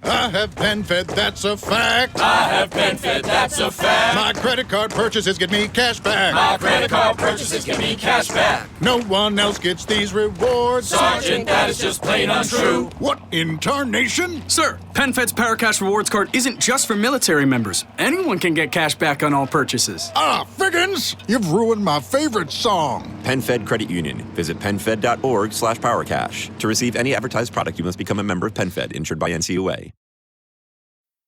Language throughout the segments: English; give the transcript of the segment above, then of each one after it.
I have PenFed, that's a fact. I have PenFed, that's a fact. My credit card purchases get me cash back. My credit card purchases get me cash back. No one else gets these rewards. Sergeant, that is just plain untrue. What in tarnation? Sir, PenFed's Paracash Rewards Card isn't just for military members. Anyone can get cash back on all purchases. Ah, Figgins! You've ruined my favorite song. PenFed Credit Union. Visit penfed.org/powercash. To receive any advertised product, you must become a member of PenFed, insured by NCUA.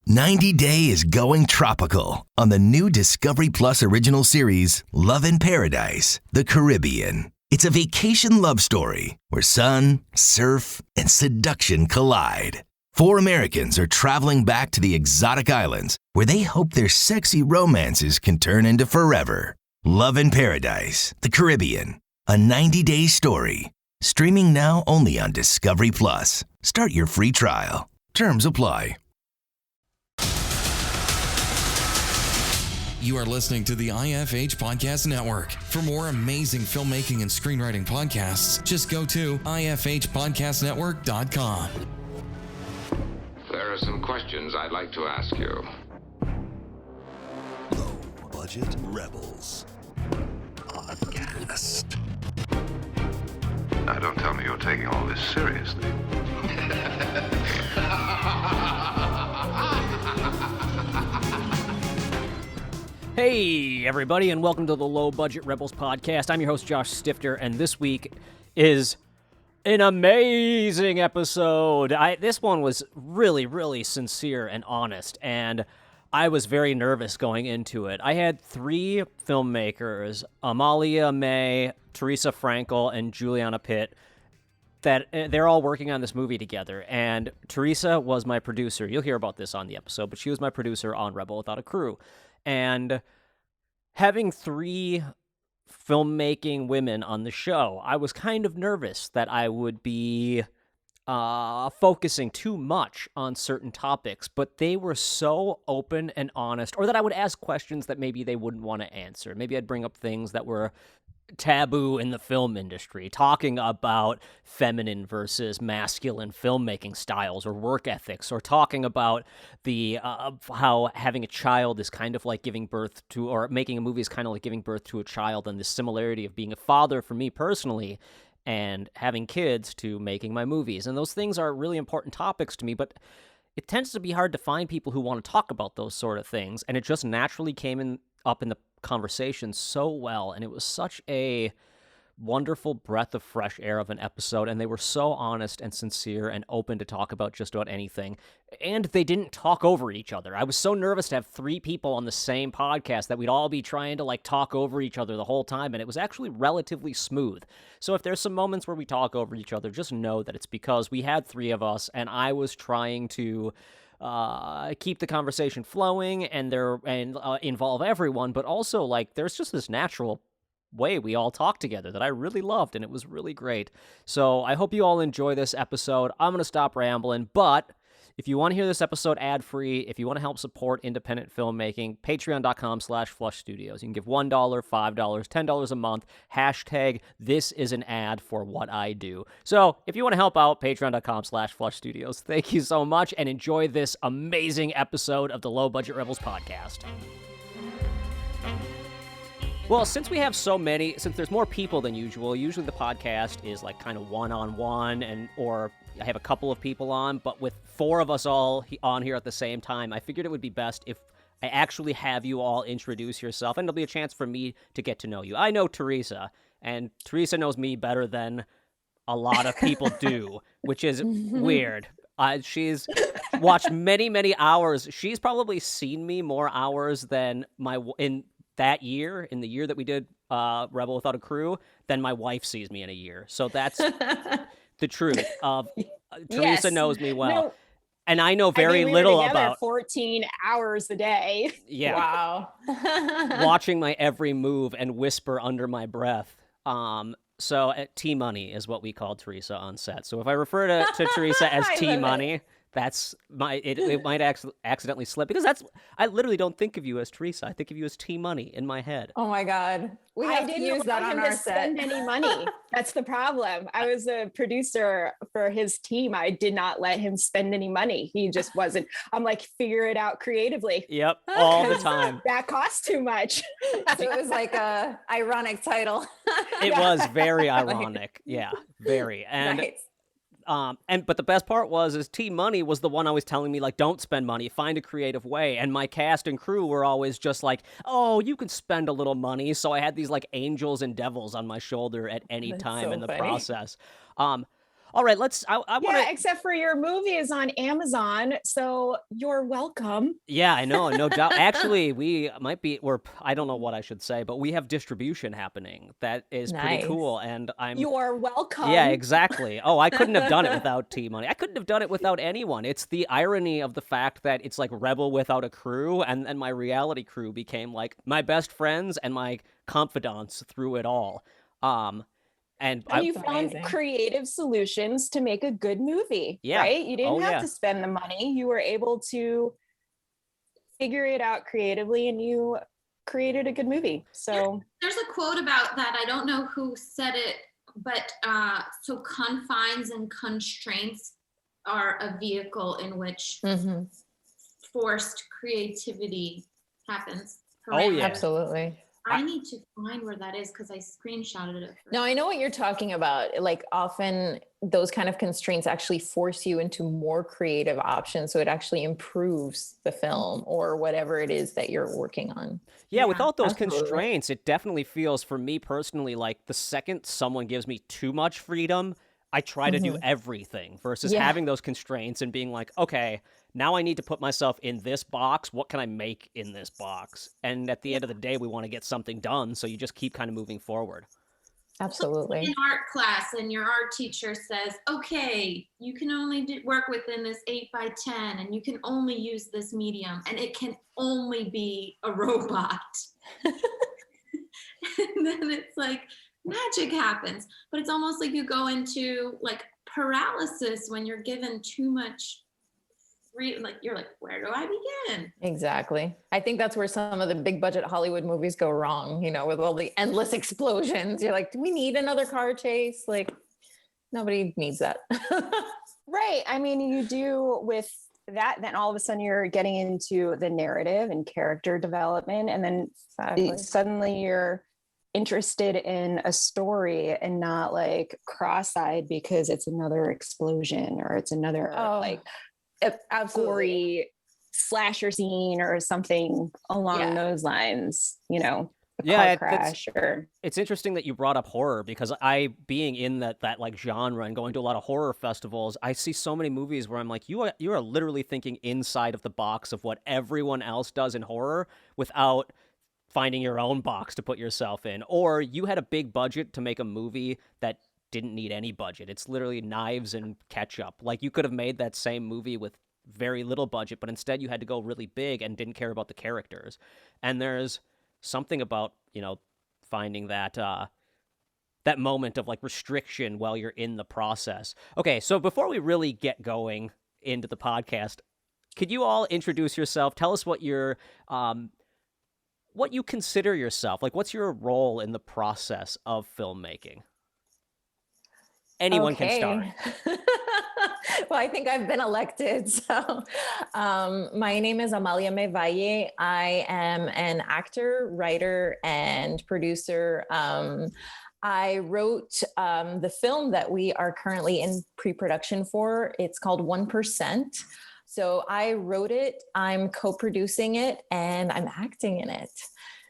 90 Day is going tropical on the new Discovery Plus original series, Love in Paradise, the Caribbean. It's a vacation love story where sun, surf, and seduction collide. 4 Americans are traveling back to the exotic islands where they hope their sexy romances can turn into forever. Love in Paradise, the Caribbean, a 90-day story. Streaming now only on Discovery Plus. Start your free trial. Terms apply. You are listening to the IFH Podcast Network. For more amazing filmmaking and screenwriting podcasts, just go to ifhpodcastnetwork.com. There are some questions I'd like to ask you. Low Budget Rebels Podcast. Now, don't tell me you're taking all this seriously. Hey, everybody, and welcome to the Low Budget Rebels podcast. I'm your host, Josh Stifter, and this week is an amazing episode. This one was really, really sincere and honest, and I was very nervous going into it. I had 3 filmmakers, Amalia May, Teresa Frankel, and Juliana Pitt, that they're all working on this movie together, and Teresa was my producer. You'll hear about this on the episode, but she was my producer on Rebel Without a Crew. And having 3 filmmaking women on the show, I was kind of nervous that I would be focusing too much on certain topics, but they were so open and honest, or that I would ask questions that maybe they wouldn't want to answer. Maybe I'd bring up things that were taboo in the film industry, talking about feminine versus masculine filmmaking styles or work ethics, or talking about the how having a child is kind of like giving birth to, or making a movie is kind of like giving birth to a child, and the similarity of being a father for me personally and having kids to making my movies. And those things are really important topics to me, but it tends to be hard to find people who want to talk about those sort of things, and it just naturally came up in the conversation so well, and it was such a wonderful breath of fresh air of an episode, and they were so honest and sincere and open to talk about just about anything, and they didn't talk over each other. I was so nervous to have 3 people on the same podcast that we'd all be trying to talk over each other the whole time, and it was actually relatively smooth. So if there's some moments where we talk over each other, just know that it's because we had 3 of us, and I was trying to keep the conversation flowing and involve everyone, but also there's just this natural way we all talk together that I really loved, and it was really great. So I hope you all enjoy this episode. I'm going to stop rambling, but if you want to hear this episode ad-free, if you want to help support independent filmmaking, patreon.com/flushstudios. You can give $1, $5, $10 a month. #this is an ad for what I do. So if you want to help out, patreon.com/flushstudios. Thank you so much, and enjoy this amazing episode of the Low Budget Rebels podcast. Well, since there's more people than usual, usually the podcast is kind of one-on-one, or I have a couple of people on, but with 4 of us all on here at the same time, I figured it would be best if I actually have you all introduce yourself, and it'll be a chance for me to get to know you. I know Teresa, and Teresa knows me better than a lot of people do, which is weird. She's watched many, many hours. She's probably seen me more hours than in the year that we did Rebel Without a Crew, than my wife sees me in a year. So that's the truth. Teresa knows me well. No, and I know very little about 14 hours a day. Yeah. Wow. Watching my every move and whisper under my breath. So T-Money is what we call Teresa on set. So if I refer to Teresa as T-Money, it might accidentally slip, because I literally don't think of you as Teresa. I think of you as T Money in my head. Oh my God. We I have to didn't use that want on him our to set. spend any money. That's the problem. I was a producer for his team. I did not let him spend any money. He just wasn't. I'm like, figure it out creatively. Yep, all the time. That costs too much. So it was like a ironic title. It was very ironic. Yeah, very. And Right. But the best part is T Money was the one always telling me, like, don't spend money, find a creative way. And my cast and crew were always just like, oh, you can spend a little money. So I had these like angels and devils on my shoulder at any time so in the funny. process. All right, I want to. Yeah, except for your movie is on Amazon, so you're welcome. Yeah, I know, no doubt. Actually, I don't know what I should say, but we have distribution happening. That is pretty Nice. cool, and You're welcome. Yeah, exactly. Oh, I couldn't have done it without T Money. I couldn't have done it without anyone. It's the irony of the fact that it's like Rebel without a crew, and my reality crew became like my best friends and my confidants through it all. And you found amazing. creative solutions to make a good movie, Yeah. right? You didn't Oh, have yeah. to spend the money. You were able to figure it out creatively, and you created a good movie. So There's a quote about that. I don't know who said it, but so confines and constraints are a vehicle in which Mm-hmm. forced creativity happens. Oh, yeah. Absolutely. I need to find where that is because I screenshotted it. No, I know what you're talking about. Like often those kind of constraints actually force you into more creative options. So it actually improves the film or whatever it is that you're working on. Yeah, without those absolutely. constraints, it definitely feels, for me personally, like the second someone gives me too much freedom, I try to do everything versus Yeah. having those constraints and being like, okay, now I need to put myself in this box. What can I make in this box? And at the end of the day, we want to get something done. So you just keep kind of moving forward. Absolutely. In art class, and your art teacher says, okay, you can only work within this 8x10, and you can only use this medium, and it can only be a robot. And then it's like magic happens. But it's almost like you go into like paralysis when you're given too much like you're like, where do I begin? Exactly. I think that's where some of the big budget Hollywood movies go wrong, you know, with all the endless explosions. You're like, do we need another car chase? Like, nobody needs that. right. I mean, you do with that, then all of a sudden you're getting into the narrative and character development. And then suddenly you're interested in a story and not like cross-eyed because it's another explosion or it's another like a gory slasher scene or something along those lines, you know, a car crash or... It's interesting that you brought up horror, because I, being in that like genre and going to a lot of horror festivals, I see so many movies where I'm like, you are literally thinking inside of the box of what everyone else does in horror without finding your own box to put yourself in. Or you had a big budget to make a movie that didn't need any budget. It's literally knives and ketchup. Like, you could have made that same movie with very little budget, but instead you had to go really big and didn't care about the characters. And there's something about, you know, finding that that moment of like restriction while you're in the process. Okay, so before we really get going into the podcast, could you all introduce yourself? Tell us what your what you consider yourself. Like, what's your role in the process of filmmaking? Anyone can start. Well, I think I've been elected. So my name is Amalia Mevalle. I am an actor, writer, and producer. I wrote the film that we are currently in pre-production for. It's called 1%. So I wrote it, I'm co-producing it, and I'm acting in it.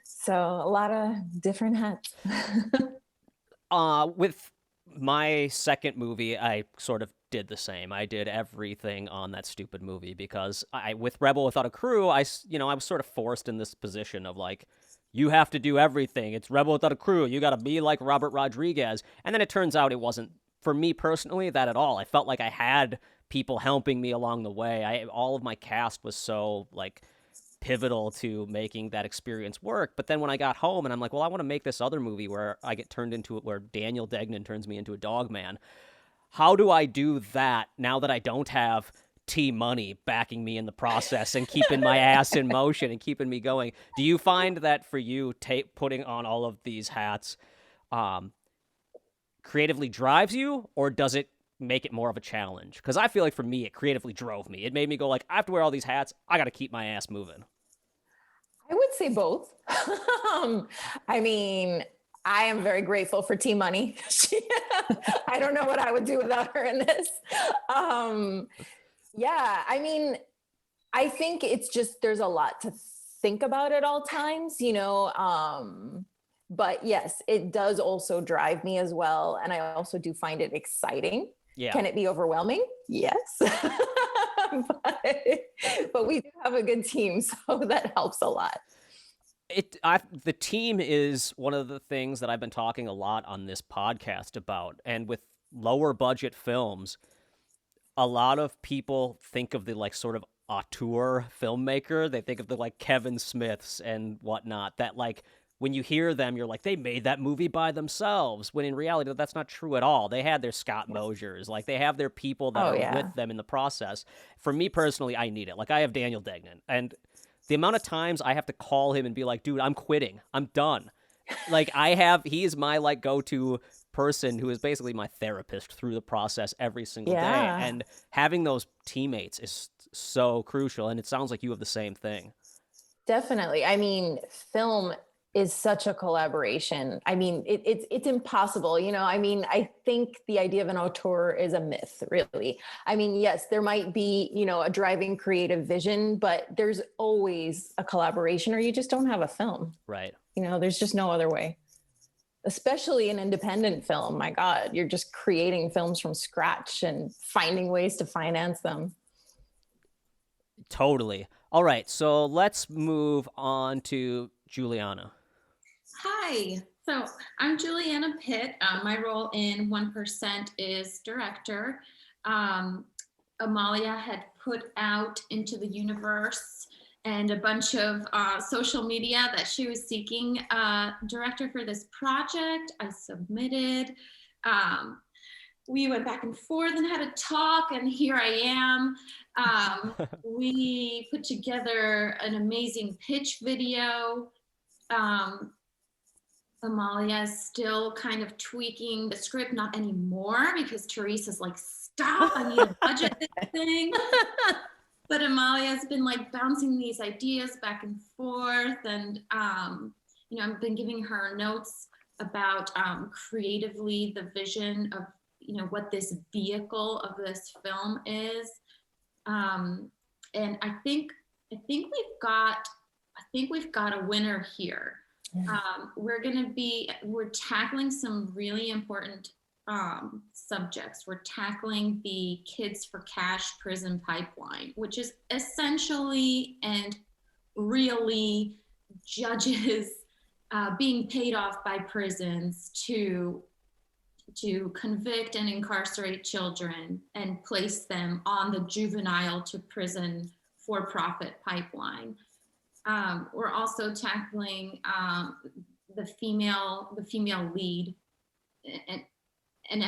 So a lot of different hats. With my second movie, I sort of did the same. I did everything on that stupid movie because with Rebel Without a Crew, I was sort of forced in this position of like, you have to do everything. It's Rebel Without a Crew. You got to be like Robert Rodriguez. And then it turns out it wasn't, for me personally, that at all. I felt like I had people helping me along the way. All of my cast was so like pivotal to making that experience work. But then when I got home and I'm like, well, I want to make this other movie where I get turned into it, where Daniel Degnan turns me into a dog man. How do I do that now that I don't have T-Money backing me in the process and keeping my ass in motion and keeping me going. Do you find that for you, putting on all of these hats creatively drives you, or does it make it more of a challenge? Because I feel like for me, it creatively drove me. It made me go like, I have to wear all these hats. I got to keep my ass moving. I would say both. I mean, I am very grateful for T-Money. I don't know what I would do without her in this. Yeah, I mean, I think it's just, there's a lot to think about at all times, you know, but yes, it does also drive me as well. And I also do find it exciting. Yeah. Can it be overwhelming? Yes. but we do have a good team, so that helps a lot. The team is one of the things that I've been talking a lot on this podcast about. And with lower budget films, a lot of people think of the like sort of auteur filmmaker. They think of the like Kevin Smiths and whatnot, that like when you hear them, you're like, they made that movie by themselves. When in reality, that's not true at all. They had their Scott Mosiers. Like they have their people that are with them in the process. For me personally, I need it. Like I have Daniel Degnan, and the amount of times I have to call him and be like, dude, I'm quitting. I'm done. Like he is my like go-to person who is basically my therapist through the process every single day. And having those teammates is so crucial. And it sounds like you have the same thing. Definitely. I mean, film is such a collaboration. I mean, it's impossible, you know. I mean, I think the idea of an auteur is a myth, really. I mean, yes, there might be, you know, a driving creative vision, but there's always a collaboration or you just don't have a film. Right. You know, there's just no other way. Especially an independent film. My God, you're just creating films from scratch and finding ways to finance them. Totally. All right, so let's move on to Juliana. Hi. So I'm Juliana Pitt. My role in 1% is director. Amalia had put out into the universe and a bunch of social media that she was seeking a director for this project. I submitted. We went back and forth and had a talk, and here I am. We put together an amazing pitch video. Amalia is still kind of tweaking the script, not anymore, because Teresa's like, stop, I need to budget this thing. But Amalia's been like bouncing these ideas back and forth, and you know, I've been giving her notes about creatively the vision of, you know, what this vehicle of this film is. And I think we've got a winner here. We're tackling some really important subjects. We're tackling the Kids for Cash prison pipeline, which is essentially and really judges being paid off by prisons to convict and incarcerate children and place them on the juvenile to prison for-profit pipeline. We're also tackling the female lead and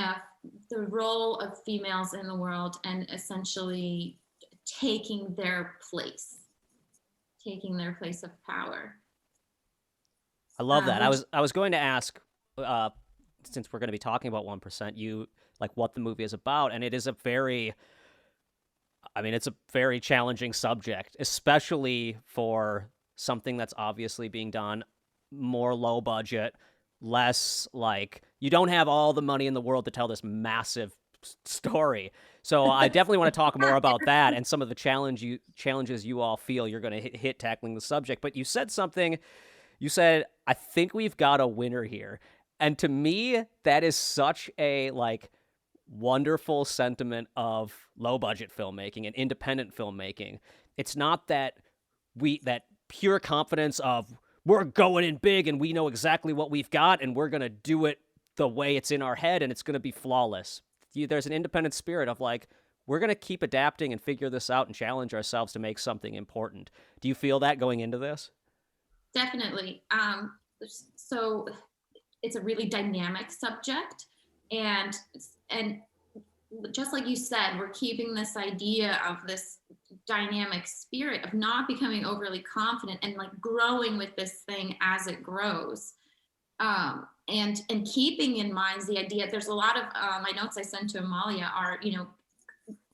the role of females in the world, and essentially taking their place of power. I love that. I was going to ask, since we're going to be talking about 1%, you like what the movie is about, and it is it's a very challenging subject, especially for something that's obviously being done more low budget, less like you don't have all the money in the world to tell this massive story. So I definitely want to talk more about that and some of the challenges you all feel you're going to hit tackling the subject. But you said something. You said, I think we've got a winner here. And to me, that is such a like wonderful sentiment of low budget filmmaking and independent filmmaking. It's not that that pure confidence of we're going in big and we know exactly what we've got and we're going to do it the way it's in our head and it's going to be flawless. There's an independent spirit of like, we're going to keep adapting and figure this out and challenge ourselves to make something important. Do you feel that going into this? Definitely. So it's a really dynamic subject, and just like you said, we're keeping this idea of this dynamic spirit of not becoming overly confident and like growing with this thing as it grows. And keeping in mind the idea, there's a lot of my notes I sent to Amalia are, you know,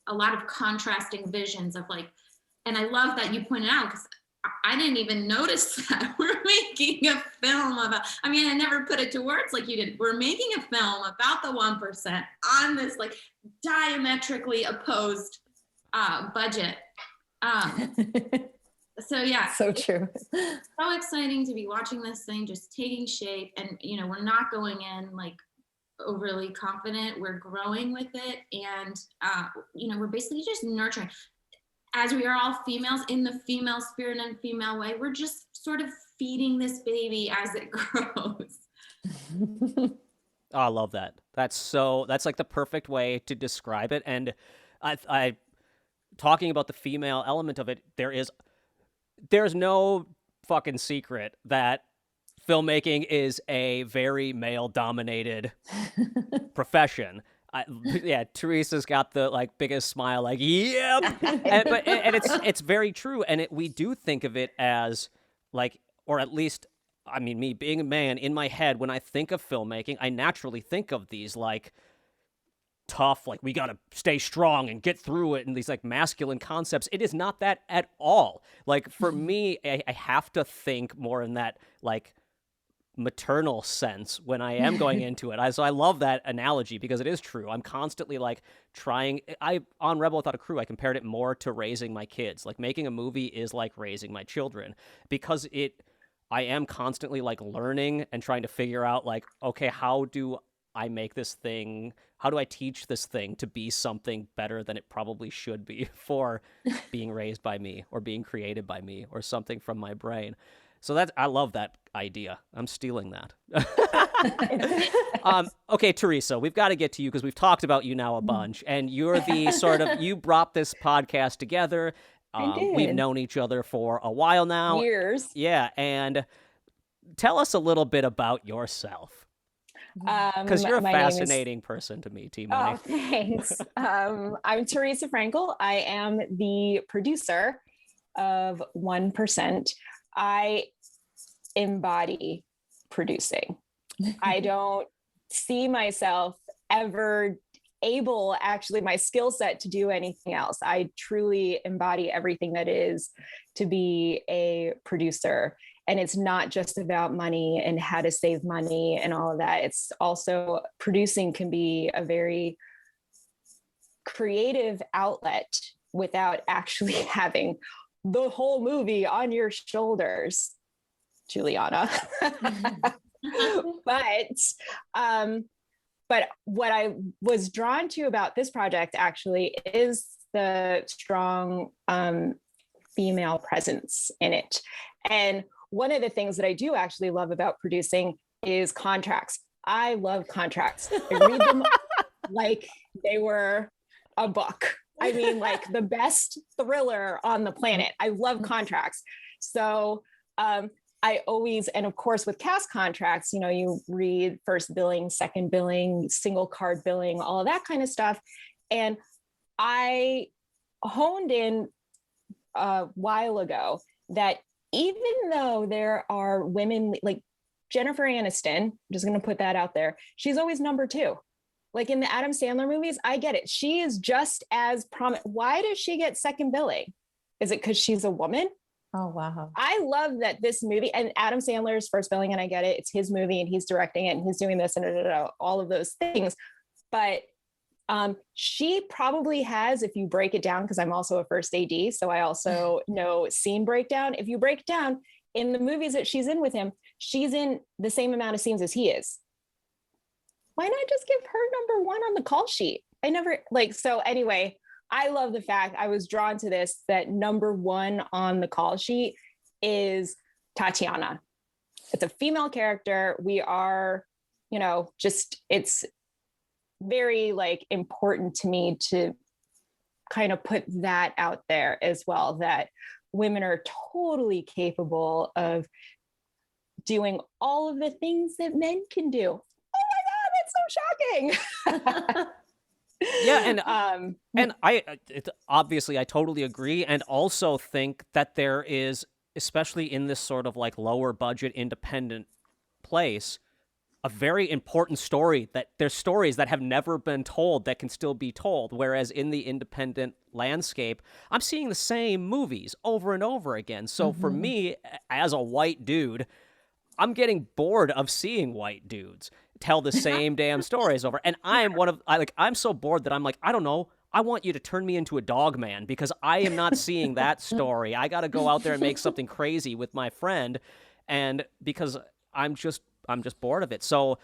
a lot of contrasting visions of like, and I love that you pointed out, because I didn't even notice that we're making a film about, I mean, I never put it to words like you did. We're making a film about the 1% on this like diametrically opposed budget. So yeah. So true. So exciting to be watching this thing just taking shape, and you know, we're not going in like overly confident. We're growing with it, and you know, we're basically just nurturing. As we are all females in the female spirit and female way, we're just sort of feeding this baby as it grows. Oh, I love that. That's like the perfect way to describe it. And I talking about the female element of it, there's no fucking secret that filmmaking is a very male-dominated profession. Yeah, Teresa's got the like biggest smile, like yep, and it's very true, and we do think of it as like, or at least, I mean, me being a man, in my head when I think of filmmaking, I naturally think of these like tough, like we gotta stay strong and get through it, and these like masculine concepts. It is not that at all. Like for me, I have to think more in that like maternal sense when I am going into it. So I love that analogy because it is true. I'm constantly like trying. On Rebel Without a Crew, I compared it more to raising my kids. Like making a movie is like raising my children, because I am constantly like learning and trying to figure out like, okay, how do I make this thing? How do I teach this thing to be something better than it probably should be for being raised by me or being created by me or something from my brain? So I love that idea. I'm stealing that. Okay, Teresa, we've got to get to you because we've talked about you now a bunch, and you're the sort of, you brought this podcast together. We've known each other for a while now. Years. Yeah, and tell us a little bit about yourself. Because you're a fascinating person to me, T-Money. Oh, thanks. I'm Teresa Frankel. I am the producer of 1%. I embody producing. I don't see myself ever able, actually, my skill set to do anything else. I truly embody everything that is to be a producer. And it's not just about money and how to save money and all of that. It's also, producing can be a very creative outlet without actually having the whole movie on your shoulders, Juliana. But what I was drawn to about this project actually is the strong female presence in it. And one of the things that I do actually love about producing is contracts. I love contracts. I read them like they were a book. I mean, like the best thriller on the planet. I love contracts. So I always, and of course with cast contracts, you know, you read first billing, second billing, single card billing, all of that kind of stuff. And I honed in a while ago that even though there are women like Jennifer Aniston, I'm just going to put that out there, she's always number two. Like in the Adam Sandler movies, I get it. She is just as prominent. Why does she get second billing? Is it because she's a woman? Oh, wow. I love that this movie, and Adam Sandler's first billing, and I get it. It's his movie and he's directing it and he's doing this and all of those things. But she probably has, if you break it down, because I'm also a first AD, so I also know scene breakdown. If you break down in the movies that she's in with him, she's in the same amount of scenes as he is. Why not just give her number one on the call sheet? So anyway, I love the fact I was drawn to this, that number one on the call sheet is Tatiana. It's a female character. We are, you know, it's very like important to me to kind of put that out there as well, that women are totally capable of doing all of the things that men can do. Oh my God, that's so shocking. Yeah, and obviously I totally agree, and also think that there is, especially in this sort of like lower budget independent place, a very important story that there's stories that have never been told that can still be told. Whereas in the independent landscape, I'm seeing the same movies over and over again. So for me, as a white dude, I'm getting bored of seeing white dudes tell the same damn stories over. And I'm so bored that I'm like, I don't know. I want you to turn me into a dog man because I am not seeing that story. I got to go out there and make something crazy with my friend. And because I'm just bored of it. So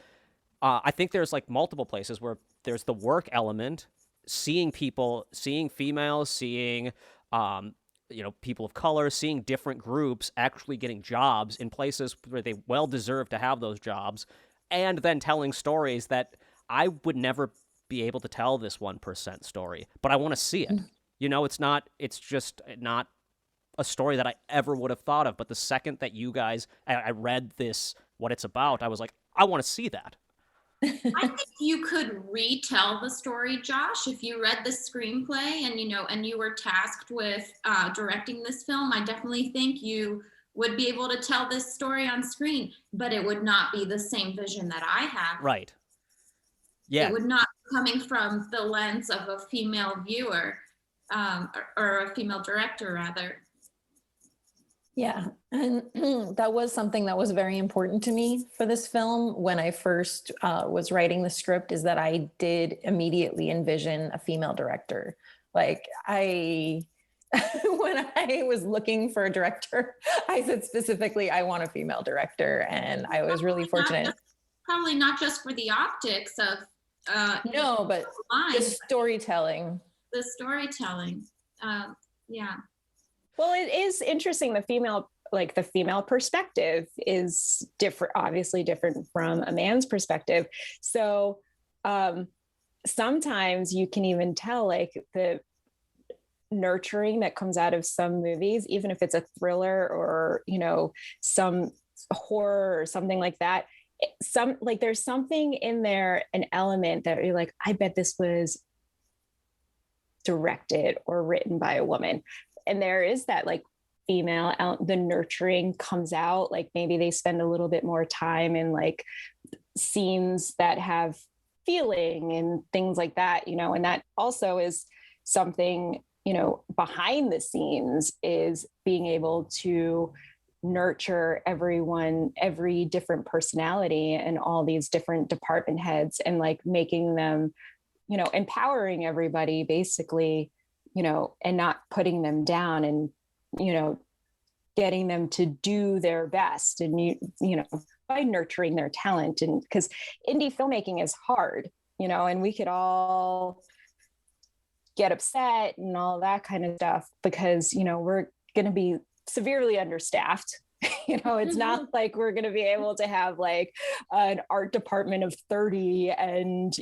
I think there's like multiple places where there's the work element, seeing people, seeing females, seeing, people of color, seeing different groups actually getting jobs in places where they well deserve to have those jobs, and then telling stories that I would never be able to tell this 1% story, but I want to see it. It's just not a story that I ever would have thought of. But the second that you guys, I read this, what it's about, I was like, I want to see that. I think you could retell the story, Josh, if you read the screenplay and you were tasked with directing this film. I definitely think you would be able to tell this story on screen, but it would not be the same vision that I have. Right. Yeah. It would not be coming from the lens of a female viewer, or a female director, rather. Yeah, and that was something that was very important to me for this film when I first was writing the script, is that I did immediately envision a female director. Like when I was looking for a director, I said specifically, I want a female director. And I was really fortunate. Probably not just for the optics of no, but the storytelling. The storytelling. Yeah. Well, it is interesting. The female perspective is different, obviously different from a man's perspective. So sometimes you can even tell like the nurturing that comes out of some movies, even if it's a thriller or, some horror or something like that. There's something in there, an element that you're like, I bet this was directed or written by a woman. And there is that like female, the nurturing comes out, like maybe they spend a little bit more time in like scenes that have feeling and things like that, and that also is something, behind the scenes, is being able to nurture everyone, every different personality and all these different department heads, and like making them, empowering everybody basically, and not putting them down, and, getting them to do their best, and, by nurturing their talent. And because indie filmmaking is hard, and we could all get upset and all that kind of stuff because, we're going to be severely understaffed. It's not like we're going to be able to have like an art department of 30 and,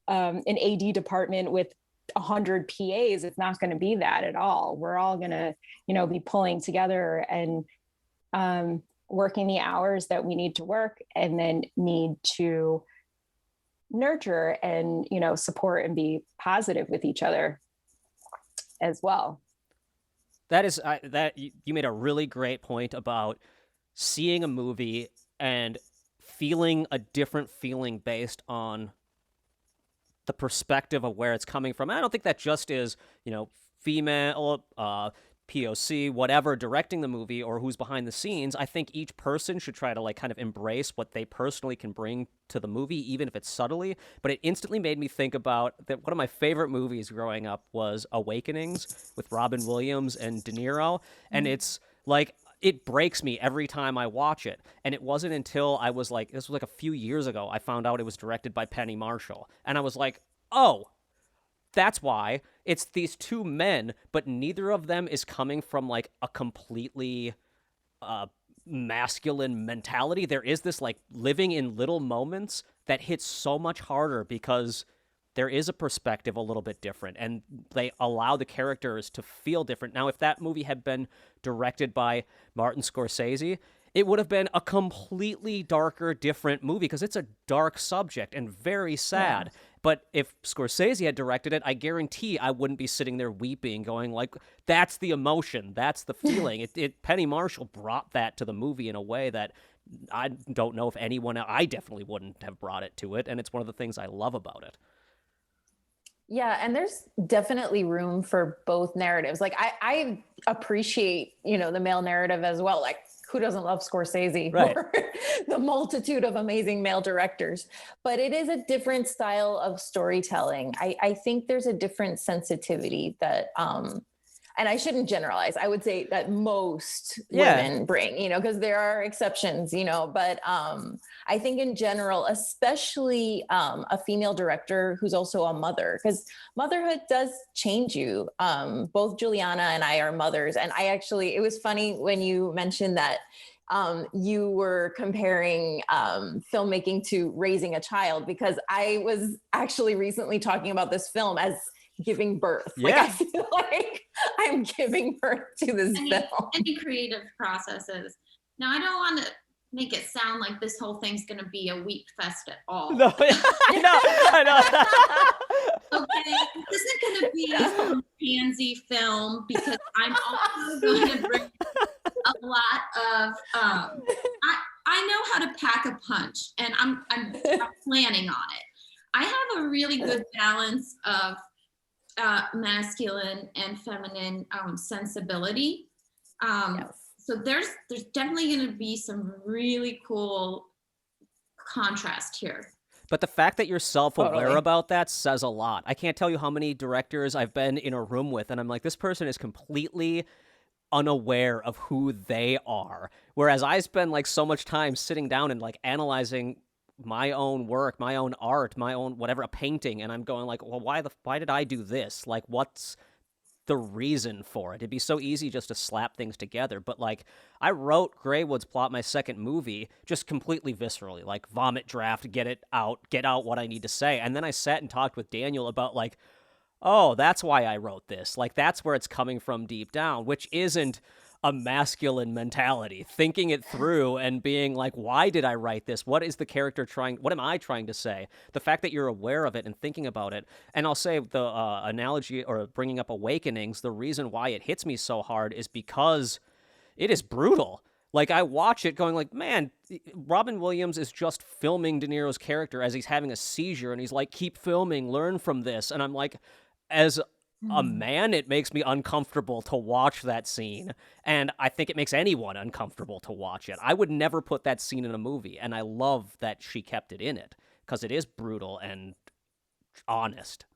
an AD department with 100 PAs. It's not going to be that at all. We're all going to, be pulling together and working the hours that we need to work, and then need to nurture and, support and be positive with each other as well. That is that you made a really great point about seeing a movie and feeling a different feeling based on the perspective of where it's coming from. And I don't think that just is, female, POC, whatever, directing the movie or who's behind the scenes. I think each person should try to like kind of embrace what they personally can bring to the movie, even if it's subtly. But it instantly made me think about that one of my favorite movies growing up was Awakenings with Robin Williams and De Niro. And it's like, it breaks me every time I watch it. And it wasn't until I was like, this was like a few years ago, I found out it was directed by Penny Marshall. And I was like, oh, that's why. It's these two men, but neither of them is coming from like a completely masculine mentality. There is this like living in little moments that hits so much harder because there is a perspective a little bit different, and they allow the characters to feel different. Now, if that movie had been directed by Martin Scorsese, it would have been a completely darker, different movie because it's a dark subject and very sad. But if Scorsese had directed it, I guarantee I wouldn't be sitting there weeping, going like, that's the emotion, that's the feeling. Penny Marshall brought that to the movie in a way that I don't know if I definitely wouldn't have brought it to it, and it's one of the things I love about it. Yeah, and there's definitely room for both narratives. Like I appreciate, the male narrative as well. Like, who doesn't love Scorsese or the multitude of amazing male directors? But it is a different style of storytelling. I think there's a different sensitivity that, and I shouldn't generalize. I would say that most women bring, because there are exceptions, but I think in general, especially a female director who's also a mother, because motherhood does change you. Both Juliana and I are mothers. And it was funny when you mentioned that you were comparing filmmaking to raising a child, because I was actually recently talking about this film as giving birth. Yeah. Like, I feel like I'm giving birth to this film. Any creative processes. Now, I don't want to make it sound like this whole thing's going to be a weep fest at all. No, I know. Okay, this isn't going to be some pansy film, because I'm also going to bring a lot of, I know how to pack a punch, and I'm planning on it. I have a really good balance of masculine and feminine sensibility. So there's definitely going to be some really cool contrast here. But the fact that you're self-aware about that says a lot. I can't tell you how many directors I've been in a room with, and I'm like, this person is completely unaware of who they are. Whereas I spend like so much time sitting down and like analyzing my own work, my own art, my own whatever, a painting, and I'm going like, well, why did I do this? Like, what's the reason for it? It'd be so easy just to slap things together, but like, I wrote Greywood's plot, my second movie, just completely viscerally, like vomit draft, get out what I need to say, and then I sat and talked with Daniel about like, oh, that's why I wrote this. Like, that's where it's coming from deep down, which isn't a masculine mentality, thinking it through and being like, why did I write this? What is the character what am I trying to say? The fact that you're aware of it and thinking about it. And I'll say the analogy or bringing up Awakenings, the reason why it hits me so hard is because it is brutal. Like, I watch it going like, man, Robin Williams is just filming De Niro's character as he's having a seizure, and he's like, keep filming, learn from this. And I'm like, as a man, it makes me uncomfortable to watch that scene, and I think it makes anyone uncomfortable to watch it. I would never put that scene in a movie, and I love that she kept it in it, because it is brutal and honest.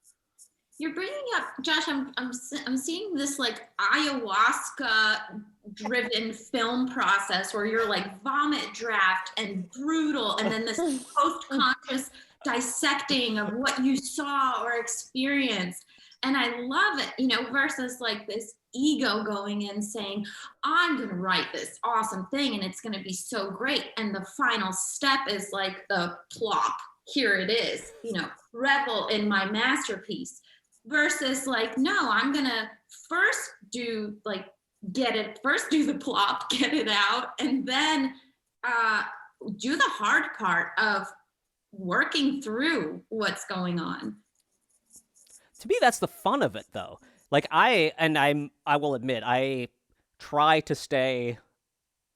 You're bringing up, Josh, I'm seeing this like ayahuasca-driven film process where you're like vomit draft and brutal, and then this post-conscious dissecting of what you saw or experienced. And I love it, versus like this ego going in saying, I'm going to write this awesome thing and it's going to be so great. And the final step is like the plop. Here it is, revel in my masterpiece. Versus like, no, I'm going to first do the plop, get it out, and then do the hard part of working through what's going on. To me, that's the fun of it, though. Like, I will admit, I try to stay,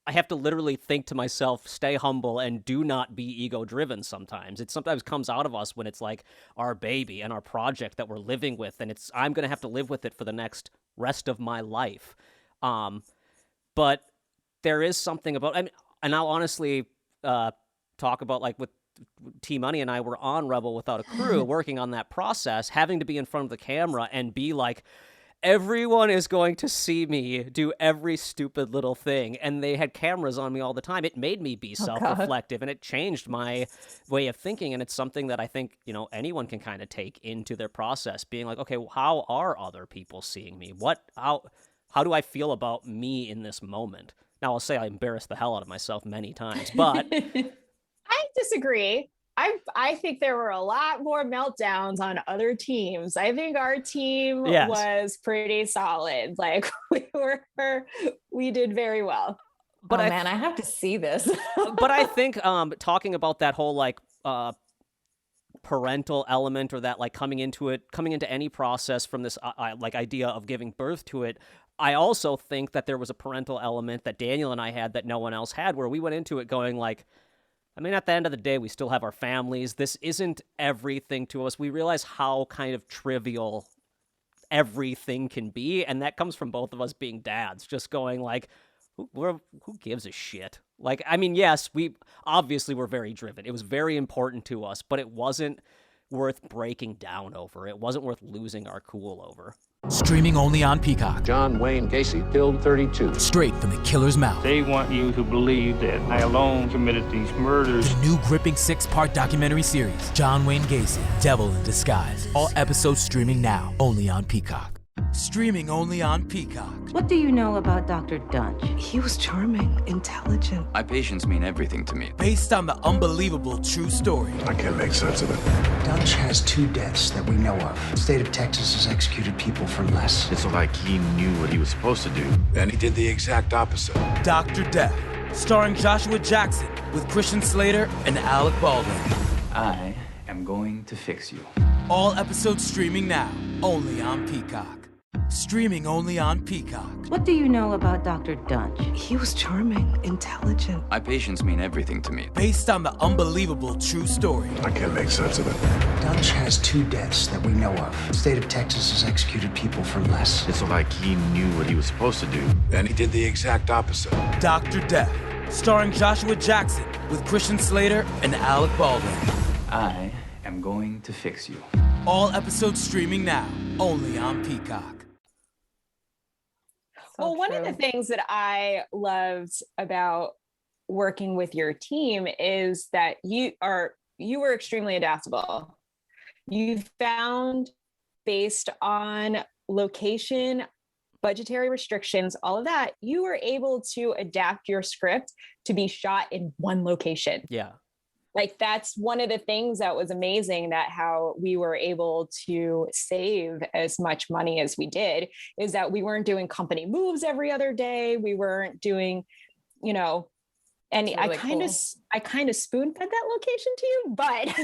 I have to literally think to myself, stay humble and do not be ego-driven sometimes. It sometimes comes out of us when it's like our baby and our project that we're living with, and I'm going to have to live with it for the next rest of my life. But there is something about, and I'll honestly talk about, like, with T-Money and I were on Rebel Without a Crew, working on that process, having to be in front of the camera and be like, everyone is going to see me do every stupid little thing, and they had cameras on me all the time. It made me be self-reflective, and it changed my way of thinking, and it's something that I think, anyone can kind of take into their process, being like, okay, well, how are other people seeing me? How do I feel about me in this moment? Now, I'll say I embarrassed the hell out of myself many times, but... I disagree. I think there were a lot more meltdowns on other teams. I think our team was pretty solid. Like, we did very well. But I have to see this. But I think talking about that whole like parental element or that like coming into any process from this like idea of giving birth to it. I also think that there was a parental element that Daniel and I had that no one else had, where we went into it going like, I mean, at the end of the day, we still have our families. This isn't everything to us. We realize how kind of trivial everything can be, and that comes from both of us being dads, just going like, who gives a shit? Like, I mean, yes, we obviously were very driven. It was very important to us, but it wasn't worth breaking down over. It wasn't worth losing our cool over. Streaming only on Peacock. John Wayne Gacy killed 32. Straight from the killer's mouth. They want you to believe that I alone committed these murders. The new gripping 6-part documentary series, John Wayne Gacy, Devil in Disguise. All episodes streaming now, only on Peacock. Streaming only on Peacock. What do you know about Dr. Dunch? He was charming, intelligent. My patients mean everything to me. Based on the unbelievable true story. I can't make sense of it. Dunch has 2 deaths that we know of. The state of Texas has executed people for less. It's like he knew what he was supposed to do. Then he did the exact opposite. Dr. Death, starring Joshua Jackson with Christian Slater and Alec Baldwin. I am going to fix you. All episodes streaming now, only on Peacock. Streaming only on Peacock. What do you know about Dr. Dunch? He was charming, intelligent. My patients mean everything to me. Based on the unbelievable true story. I can't make sense of it. Dunch has 2 deaths that we know of. The state of Texas has executed people for less. It's like he knew what he was supposed to do. Then he did the exact opposite. Dr. Death, starring Joshua Jackson with Christian Slater and Alec Baldwin. I am going to fix you. All episodes streaming now, only on Peacock. Well, one of the things that I loved about working with your team is that you were extremely adaptable. You found, based on location, budgetary restrictions, all of that, you were able to adapt your script to be shot in one location. Yeah. Like, that's one of the things that was amazing, that how we were able to save as much money as we did, is that we weren't doing company moves every other day. We weren't doing, and really I kind of spoon fed that location to you, but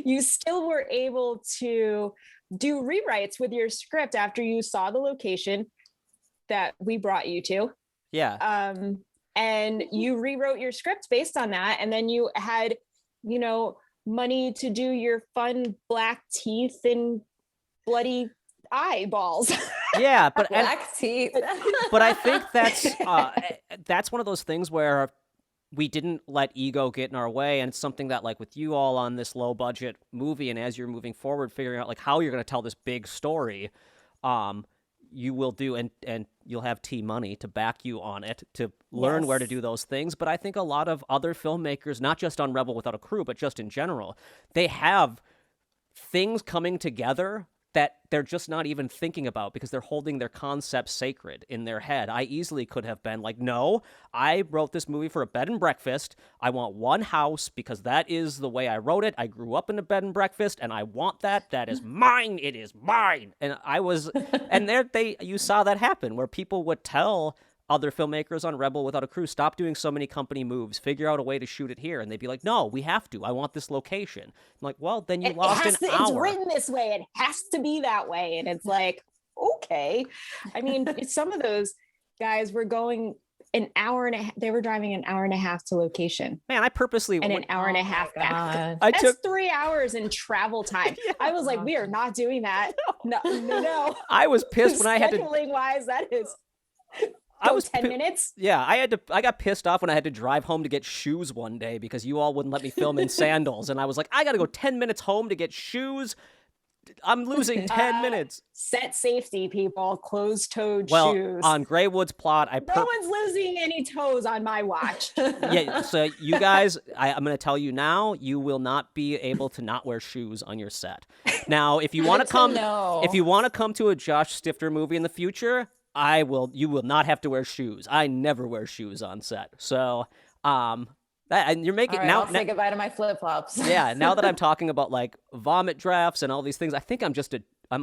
you still were able to do rewrites with your script after you saw the location that we brought you to. Yeah. And you rewrote your script based on that. And then you had, money to do your fun black teeth and bloody eyeballs. Yeah, but black teeth. But I think that's one of those things where we didn't let ego get in our way, and it's something that, like, with you all on this low budget movie, and as you're moving forward, figuring out like how you're going to tell this big story, you will do, and you'll have money to back you on it, to learn where to do those things. But I think a lot of other filmmakers, not just on Rebel Without a Crew, but just in general, they have things coming together that they're just not even thinking about because they're holding their concepts sacred in their head. I easily could have been like, no, I wrote this movie for a bed and breakfast. I want one house because that is the way I wrote it. I grew up in a bed and breakfast and I want that. That is mine. It is mine. And you saw that happen where people would tell other filmmakers on Rebel Without a Crew, stop doing so many company moves, figure out a way to shoot it here. And they'd be like, no, we have to. I want this location. I'm like, well, then you lost an hour. It's written this way. It has to be that way. And it's like, okay. I mean, some of those guys were going an hour and a half. They were driving an hour and a half to location. Man, I purposely and an hour and a half back. I took 3 hours in travel time. Yeah. I was like, we are not doing that. No. I was pissed when I had to. Scheduling wise, that is. I was 10 minutes. Yeah, I got pissed off when I had to drive home to get shoes one day because you all wouldn't let me film in sandals, and I was like, I got to go 10 minutes home to get shoes. I'm losing 10 minutes. Set safety, people. Closed-toed shoes. Well, on Greywood's plot, no one's losing any toes on my watch. Yeah, so you guys, I'm going to tell you now, you will not be able to not wear shoes on your set. Now, if you want to come, to a Josh Stifter movie in the future, you will not have to wear shoes. I never wear shoes on set. So, and you're making I'll say goodbye to my flip-flops. Yeah. Now that I'm talking about like vomit drafts and all these things, I think I'm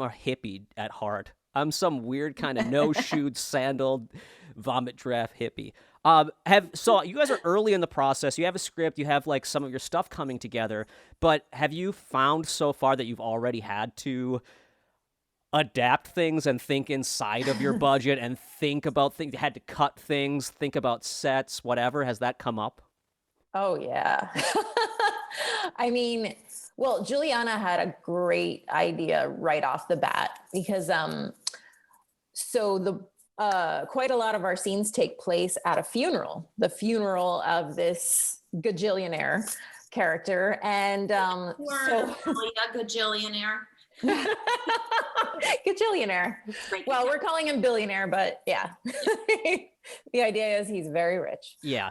a hippie at heart. I'm some weird kind of no-shoed, sandaled Vomit draft hippie. So you guys are early in the process. You have a script. You have like some of your stuff coming together. But have you found so far that you've already had to adapt things and think inside of your budget and think about things? You had to cut things, think about sets, whatever. Has that come up? Oh, yeah. I mean, well, Juliana had a great idea right off the bat because quite a lot of our scenes take place at a funeral, the funeral of this gajillionaire character. And a gajillionaire. Gajillionaire. Well, we're calling him billionaire, but yeah. The idea is he's very rich. Yeah.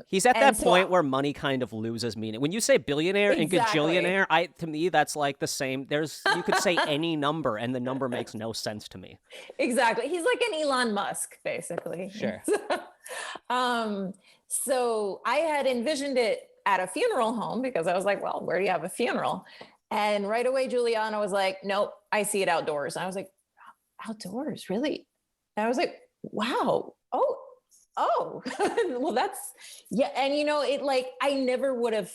He's at that point where money kind of loses meaning. When you say billionaire and gajillionaire, to me, that's like the same. You could say any number and the number makes no sense to me. Exactly. He's like an Elon Musk, basically. Sure. So I had envisioned it at a funeral home because I was like, well, where do you have a funeral? And right away, Juliana was like, nope, I see it outdoors. And I was like, outdoors, really? And I was like, wow. Oh, well, that's, yeah. And I never would have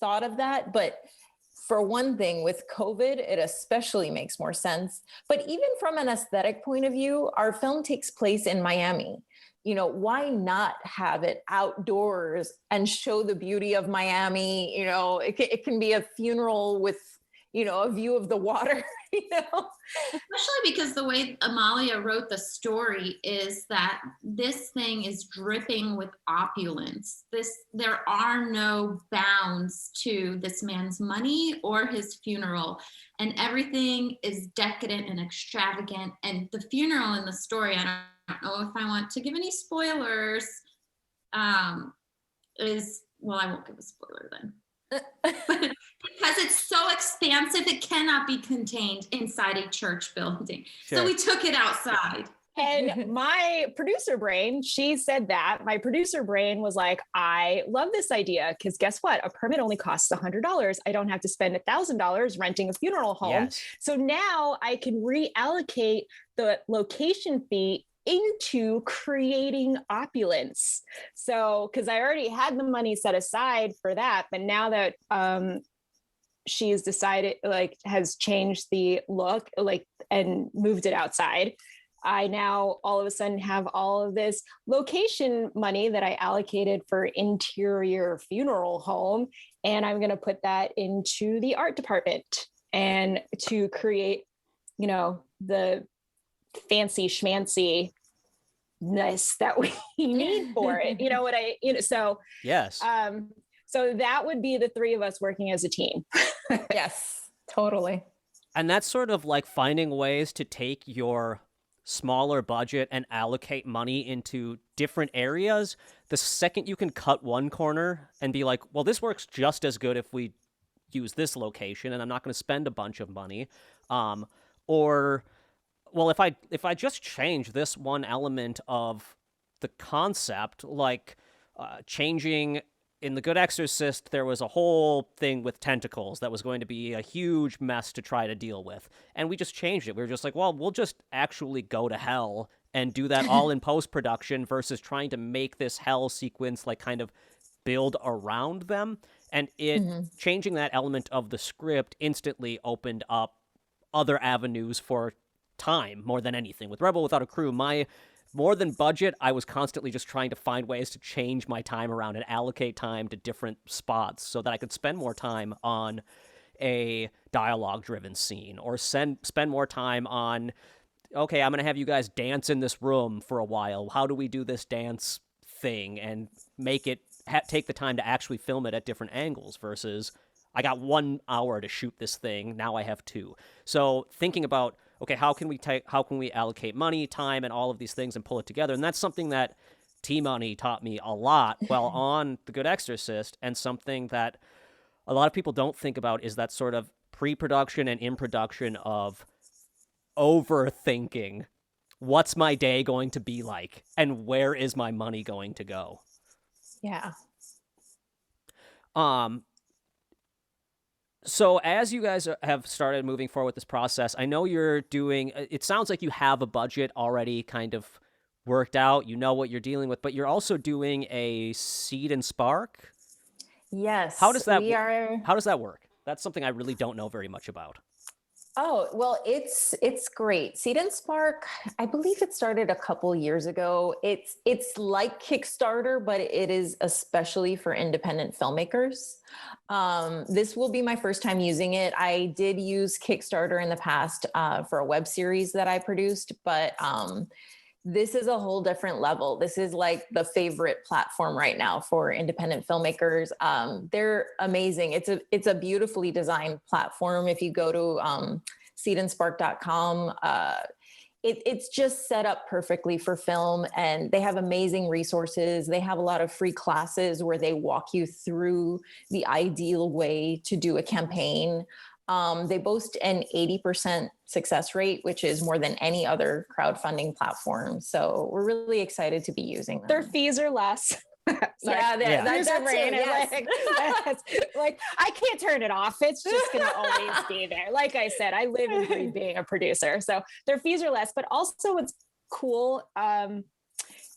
thought of that, but for one thing with COVID, it especially makes more sense. But even from an aesthetic point of view, our film takes place in Miami. Why not have it outdoors and show the beauty of Miami? It can be a funeral with, a view of the water, Especially because the way Amalia wrote the story is that this thing is dripping with opulence. There are no bounds to this man's money or his funeral, and everything is decadent and extravagant. And the funeral in the story, I don't know if I want to give any spoilers, I won't give a spoiler then. Because it's so expansive, it cannot be contained inside a church building. Sure. So we took it outside. And my producer brain, she said that. My producer brain was like, I love this idea because guess what? A permit only costs $100. I don't have to spend $1,000 renting a funeral home. Yes. So now I can reallocate the location fee into creating opulence. So, because I already had the money set aside for that, but now that she's decided, has changed the look, and moved it outside, I now all of a sudden have all of this location money that I allocated for interior funeral home, and I'm going to put that into the art department and to create, the fancy schmancy ness that we need for it. So yes. So that would be the three of us working as a team. Yes, totally. And that's sort of like finding ways to take your smaller budget and allocate money into different areas. The second you can cut one corner and be like, well, this works just as good if we use this location and I'm not going to spend a bunch of money. Or, well, if I just change this one element of the concept, like changing... In The Good Exorcist, there was a whole thing with tentacles that was going to be a huge mess to try to deal with. And we just changed it. We were just like, well, we'll just actually go to hell and do that all in post-production versus trying to make this hell sequence kind of build around them. And changing that element of the script instantly opened up other avenues for time more than anything. With Rebel Without a Crew, more than budget, I was constantly just trying to find ways to change my time around and allocate time to different spots so that I could spend more time on a dialogue-driven scene or spend more time on, okay, I'm going to have you guys dance in this room for a while. How do we do this dance thing and make it take the time to actually film it at different angles versus I got 1 hour to shoot this thing, now I have 2. So thinking about, okay, how can we allocate money, time, and all of these things and pull it together? And that's something that T-Money taught me a lot while on The Good Exorcist, and something that a lot of people don't think about is that sort of pre-production and in-production of overthinking. What's my day going to be like? And where is my money going to go? Yeah. So as you guys have started moving forward with this process, I know you're doing, it sounds like you have a budget already kind of worked out, you know what you're dealing with, but you're also doing a Seed and Spark. Yes. How does that work? That's something I really don't know very much about. Oh, well, it's great. Seed and Spark, I believe it started a couple years ago. It's like Kickstarter, but it is especially for independent filmmakers. This will be my first time using it. I did use Kickstarter in the past for a web series that I produced, but this is a whole different level. This is like the favorite platform right now for independent filmmakers. They're amazing. It's a beautifully designed platform. If you go to seedandspark.com, it's just set up perfectly for film, and they have amazing resources. They have a lot of free classes where they walk you through the ideal way to do a campaign. They boast an 80% success rate, which is more than any other crowdfunding platform. So we're really excited to be using them. Their fees are less. Yeah, that's it. Yes. Like I can't turn it off. It's just going to always be there. Like I said, I live and breathe being a producer. So their fees are less, but also what's cool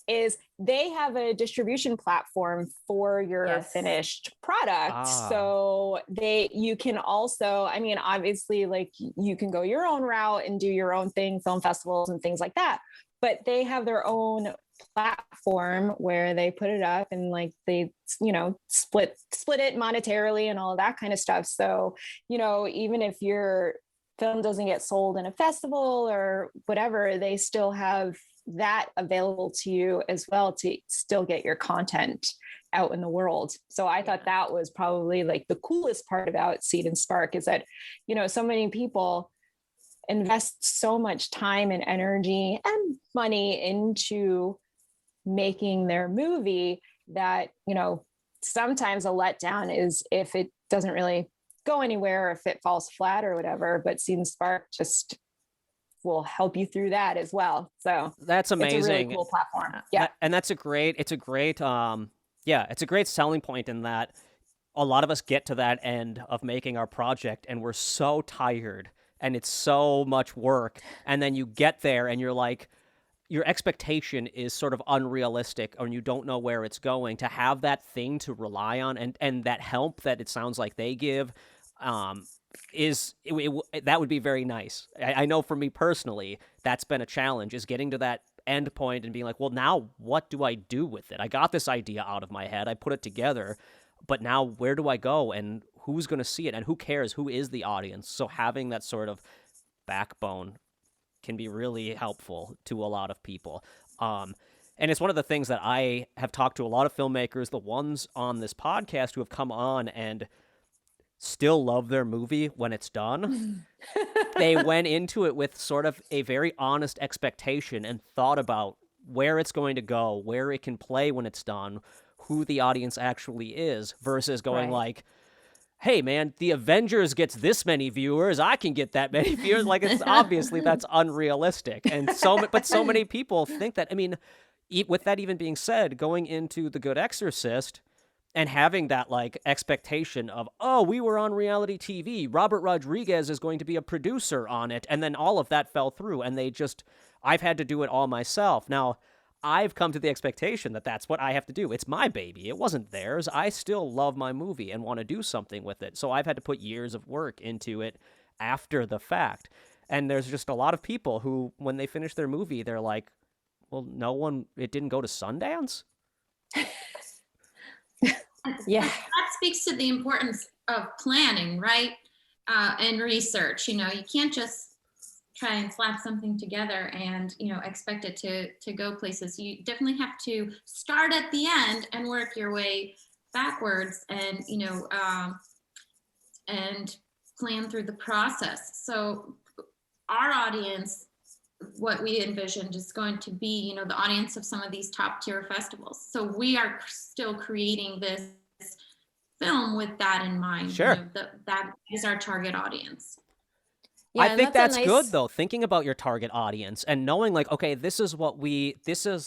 is they have a distribution platform for your finished product. So you can also, I mean, obviously like you can go your own route and do your own thing, film festivals and things like that, but they have their own platform where they put it up and like they, split it monetarily and all of that kind of stuff. So, even if your film doesn't get sold in a festival or whatever, they still have that available to you as well to still get your content out in the world. So I thought that was probably like the coolest part about Seed and Spark is that, so many people invest so much time and energy and money into making their movie that, sometimes a letdown is if it doesn't really go anywhere, or if it falls flat or whatever, but Seed and Spark just will help you through that as well. So that's amazing. It's a really cool platform. Yeah. And it's a great selling point in that a lot of us get to that end of making our project and we're so tired and it's so much work. And then you get there and you're like, your expectation is sort of unrealistic or you don't know where it's going. To have that thing to rely on and that help that it sounds like they give, that would be very nice. I know for me personally, that's been a challenge, is getting to that end point and being like, well, now what do I do with it? I got this idea out of my head. I put it together, but now where do I go and who's going to see it and who cares? Who is the audience? So having that sort of backbone can be really helpful to a lot of people. And it's one of the things that I have talked to a lot of filmmakers, the ones on this podcast who have come on and still love their movie when it's done. They went into it with sort of a very honest expectation and thought about where it's going to go, where it can play when it's done, who the audience actually is, versus going like, hey man, the Avengers gets this many viewers, I can get that many viewers. Like, it's obviously that's unrealistic. And but so many people think that. I mean, with that even being said, going into The Good Exorcist and having that like expectation of, oh, we were on reality TV, Robert Rodriguez is going to be a producer on it, and then all of that fell through, and I've had to do it all myself. Now, I've come to the expectation that that's what I have to do. It's my baby. It wasn't theirs. I still love my movie and want to do something with it. So I've had to put years of work into it after the fact. And there's just a lot of people who, when they finish their movie, they're like, well, it didn't go to Sundance? Yeah. That speaks to the importance of planning, right? And research. You can't just try and slap something together and expect it to go places. You definitely have to start at the end and work your way backwards and and plan through the process. So our audience, what we envisioned, is going to be the audience of some of these top tier festivals. So we are still creating this film with that in mind. Sure. That is our target audience. Yeah, I think that's good though, thinking about your target audience and knowing like, okay, this is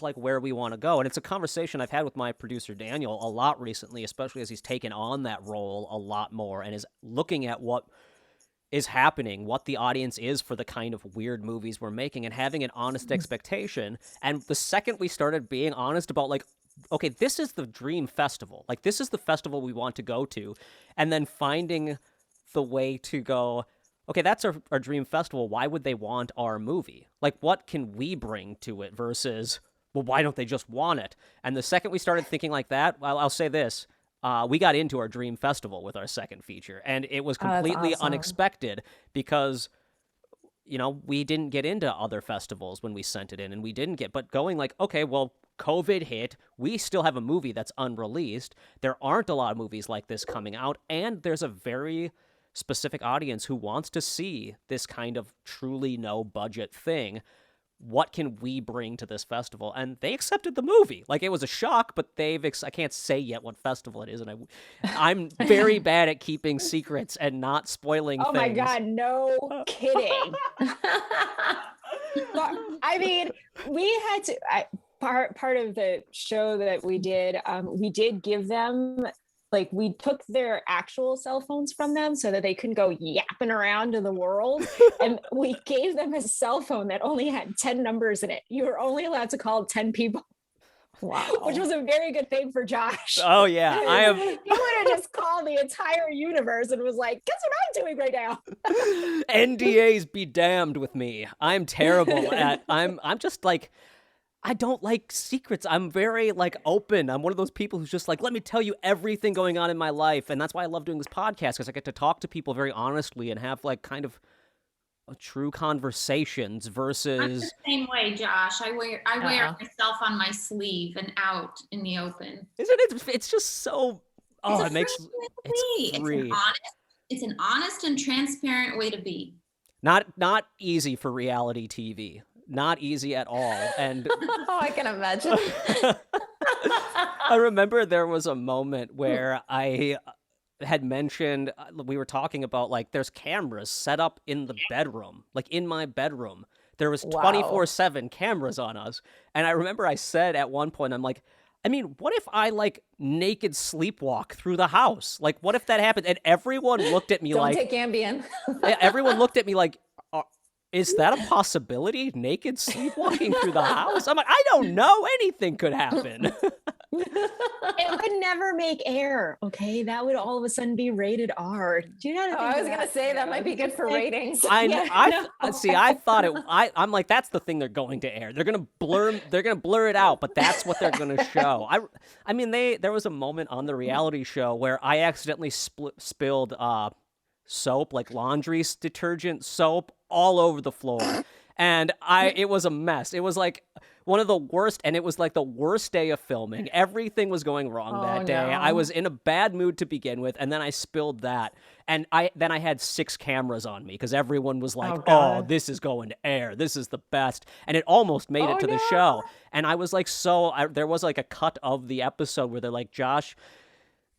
like where we want to go. And it's a conversation I've had with my producer Daniel a lot recently, especially as he's taken on that role a lot more and is looking at what is happening, what the audience is for the kind of weird movies we're making, and having an honest expectation. And the second we started being honest about, like, okay, this is the dream festival. Like, this is the festival we want to go to. And then finding the way to go, okay, that's our dream festival. Why would they want our movie? Like, what can we bring to it versus, well, why don't they just want it? And the second we started thinking like that, well, I'll say this. We got into our dream festival with our second feature, and it was completely unexpected because, you know, we didn't get into other festivals when we sent it in, and we didn't get, but going like, okay, well, COVID hit, we still have a movie that's unreleased. There aren't a lot of movies like this coming out, and there's a very specific audience who wants to see this kind of truly no budget thing. What can we bring to this festival? And they accepted the movie. Like, it was a shock, but I can't say yet what festival it is, and I'm very bad at keeping secrets and not spoiling things. Oh my God, no kidding. I mean, we had to, part of the show that we did give them, like, we took their actual cell phones from them so that they couldn't go yapping around to the world. And we gave them a cell phone that only had 10 numbers in it. You were only allowed to call 10 people. Wow. Which was a very good thing for Josh. Oh, yeah. He would have just called the entire universe and was like, guess what I'm doing right now? NDAs be damned with me. I'm terrible at, I'm just like, I don't like secrets. I'm very, like, open. I'm one of those people who's just like, let me tell you everything going on in my life. And that's why I love doing this podcast, because I get to talk to people very honestly and have, like, kind of true conversations versus... I'm the same way, Josh. I wear myself on my sleeve and out in the open. Isn't it? It's just so... Oh, it makes... It's free. It's an honest and transparent way to be. Not easy for reality TV. Not easy at all. And oh, I can imagine. I remember there was a moment where I had mentioned, we were talking about, like, there's cameras set up in the bedroom, like in my bedroom. There was 24/7 cameras on us. And I remember I said at one point, I'm like, I mean, what if I, like, naked sleepwalk through the house? Like, what if that happened? And everyone looked at me Don't like... take Ambien. Everyone looked at me like... Is that a possibility? Naked sleepwalking through the house? I'm like, I don't know. Anything could happen. It would never make air. Okay, that would all of a sudden be rated R. Do you know what I was gonna say that might be good for ratings. I thought it. I'm like, that's the thing they're going to air. They're gonna blur it out, but that's what they're gonna show. I mean, there was a moment on the reality show where I accidentally spilled soap, like laundry detergent soap, all over the floor. And it was a mess. It was like one of the worst, and it was like the worst day of filming. Everything was going wrong that day. No. I was in a bad mood to begin with, and then I spilled that. And I had 6 cameras on me because everyone was like, oh, this is going to air. This is the best. And it almost made it to the show. And I was like, there was like a cut of the episode where they're like, Josh,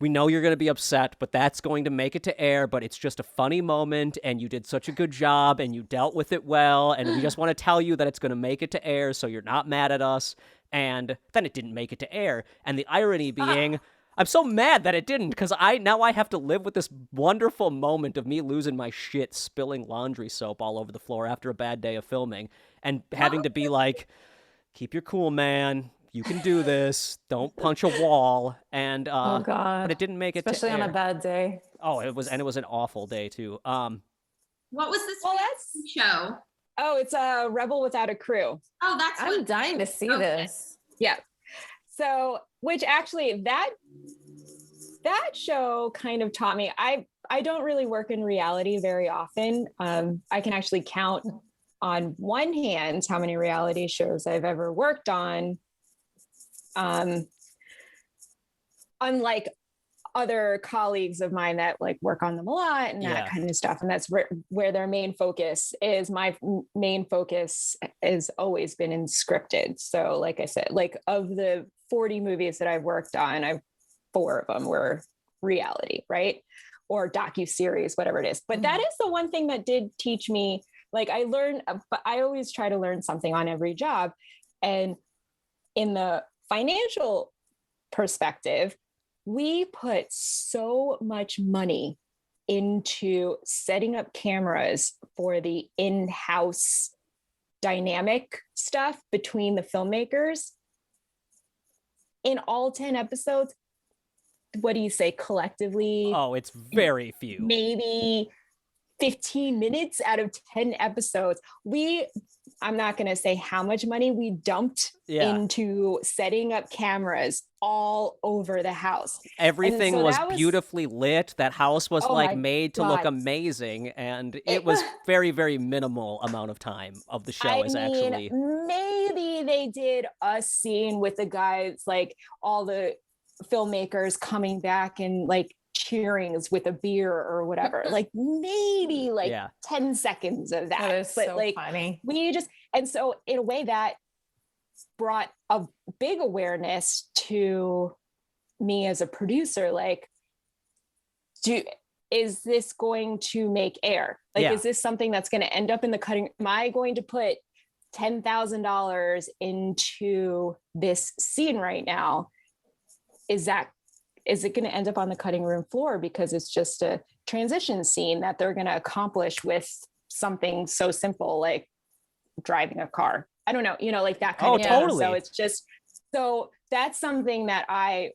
we know you're going to be upset, but that's going to make it to air, but it's just a funny moment, and you did such a good job, and you dealt with it well, and we just want to tell you that it's going to make it to air, so you're not mad at us. And then it didn't make it to air. And the irony being, I'm so mad that it didn't, because now I have to live with this wonderful moment of me losing my shit, spilling laundry soap all over the floor after a bad day of filming, and having to be like, keep your cool, man. You can do this. Don't punch a wall. And oh God! But it didn't make it, especially to air. On a bad day. Oh, it was an awful day too. What was this show? Oh, it's a Rebel Without a Crew. Oh, I'm dying to see this. Yeah. So, which actually that show kind of taught me. I don't really work in reality very often. I can actually count on one hand how many reality shows I've ever worked on. Unlike other colleagues of mine that like work on them a lot and that kind of stuff. And that's where their main focus is. My main focus has always been in scripted. So like I said, like of the 40 movies that I've worked on, 4 of them were reality, right? Or docuseries, whatever it is. But that is the one thing that did teach me, like I learned, but I always try to learn something on every job. And in the financial perspective, we put so much money into setting up cameras for the in-house dynamic stuff between the filmmakers. In all 10 episodes, what do you say collectively? Oh, it's very few. Maybe 15 minutes out of 10 episodes. I'm not going to say how much money we dumped into setting up cameras all over the house. Everything was beautifully lit. That house was made to look amazing. And it was very, very minimal amount of time of the show actually. Maybe they did a scene with the guys, like all the filmmakers coming back and like cheerings with a beer or whatever, like maybe 10 seconds of that. That is but so like funny. And so in a way that brought a big awareness to me as a producer, like, is this going to make air? Like, is this something that's going to end up in the cutting? Am I going to put $10,000 into this scene right now? Is it going to end up on the cutting room floor because it's just a transition scene that they're going to accomplish with something so simple like driving a car? I don't know, like that kind of thing. Totally. So it's just, so that's something that I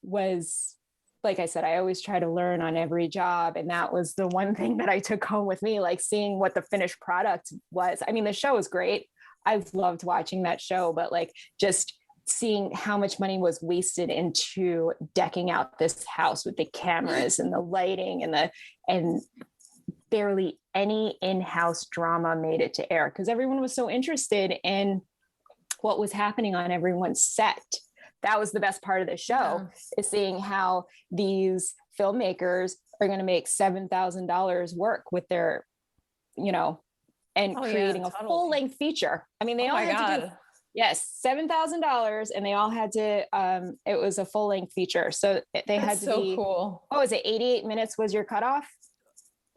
was, like I said, I always try to learn on every job. And that was the one thing that I took home with me, like seeing what the finished product was. I mean, the show is great. I've loved watching that show, but like just seeing how much money was wasted into decking out this house with the cameras and the lighting and barely any in-house drama made it to air because everyone was so interested in what was happening on everyone's set. That was the best part of the show, is seeing how these filmmakers are going to make $7,000 work with their, and creating a full-length feature. I mean, they all had to do $7,000, and they all had to. It was a full-length feature, so they had to be. Cool. What was it? 88 minutes was your cutoff.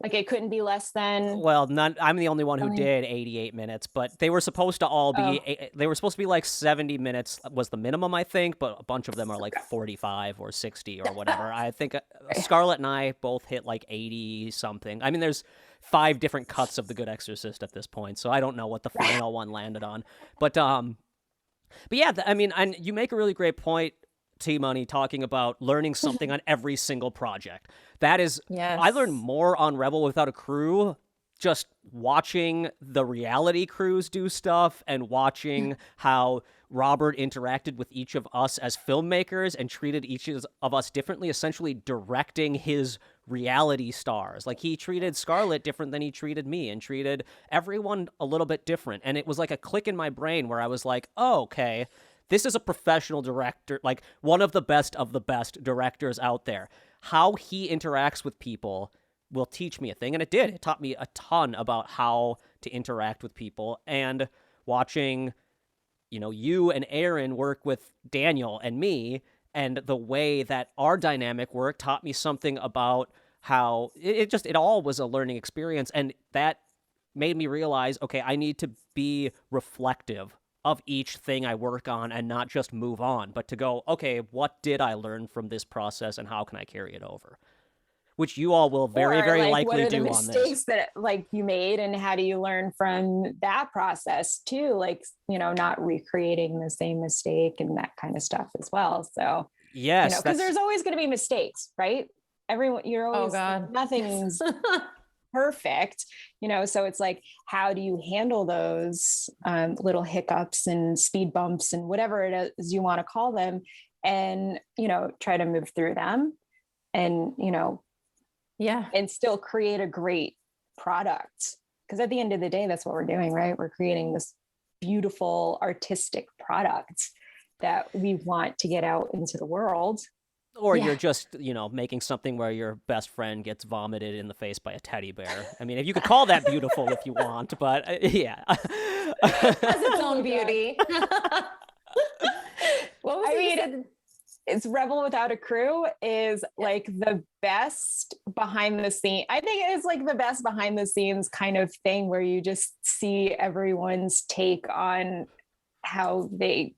Like it couldn't be less than. Well, I'm the only one who did 88 minutes, but they were supposed to all be. They were supposed to be like 70 minutes was the minimum, I think, but a bunch of them are like 45 or 60 or whatever. I think Scarlett and I both hit like 80 something. I mean, there's 5 different cuts of The Good Exorcist at this point, so I don't know what the final one landed on. But yeah, I mean, and you make a really great point, T-Money, talking about learning something on every single project. That is, I learned more on Rebel Without a Crew just watching the reality crews do stuff and watching how Robert interacted with each of us as filmmakers and treated each of us differently, essentially directing his reality stars. Like he treated Scarlett different than he treated me and treated everyone a little bit different. And it was like a click in my brain where I was like, oh, okay, this is a professional director, like one of the best directors out there. How he interacts with people will teach me a thing. And it did. It taught me a ton about how to interact with people. And watching, you and Aaron work with Daniel and me, and the way that our dynamic worked taught me something about how it all was a learning experience. And that made me realize, okay, I need to be reflective of each thing I work on and not just move on, but to go, okay, what did I learn from this process and how can I carry it over? Which you all will very, very likely do on this. What are the mistakes that you made and how do you learn from that process too? Like, not recreating the same mistake and that kind of stuff as well. So, yes, because there's always going to be mistakes, right? You're always, nothing's perfect, so it's like, how do you handle those little hiccups and speed bumps and whatever it is you want to call them, and, try to move through them and, and still create a great product. Because at the end of the day, that's what we're doing, right? We're creating this beautiful artistic product that we want to get out into the world. Or you're just, making something where your best friend gets vomited in the face by a teddy bear. I mean, if you could call that beautiful if you want, but yeah. It has its own beauty. What was it's Rebel Without a Crew is like the best behind the scene. I think it is like the best behind the scenes kind of thing where you just see everyone's take on how they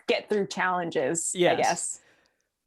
get through challenges, I guess.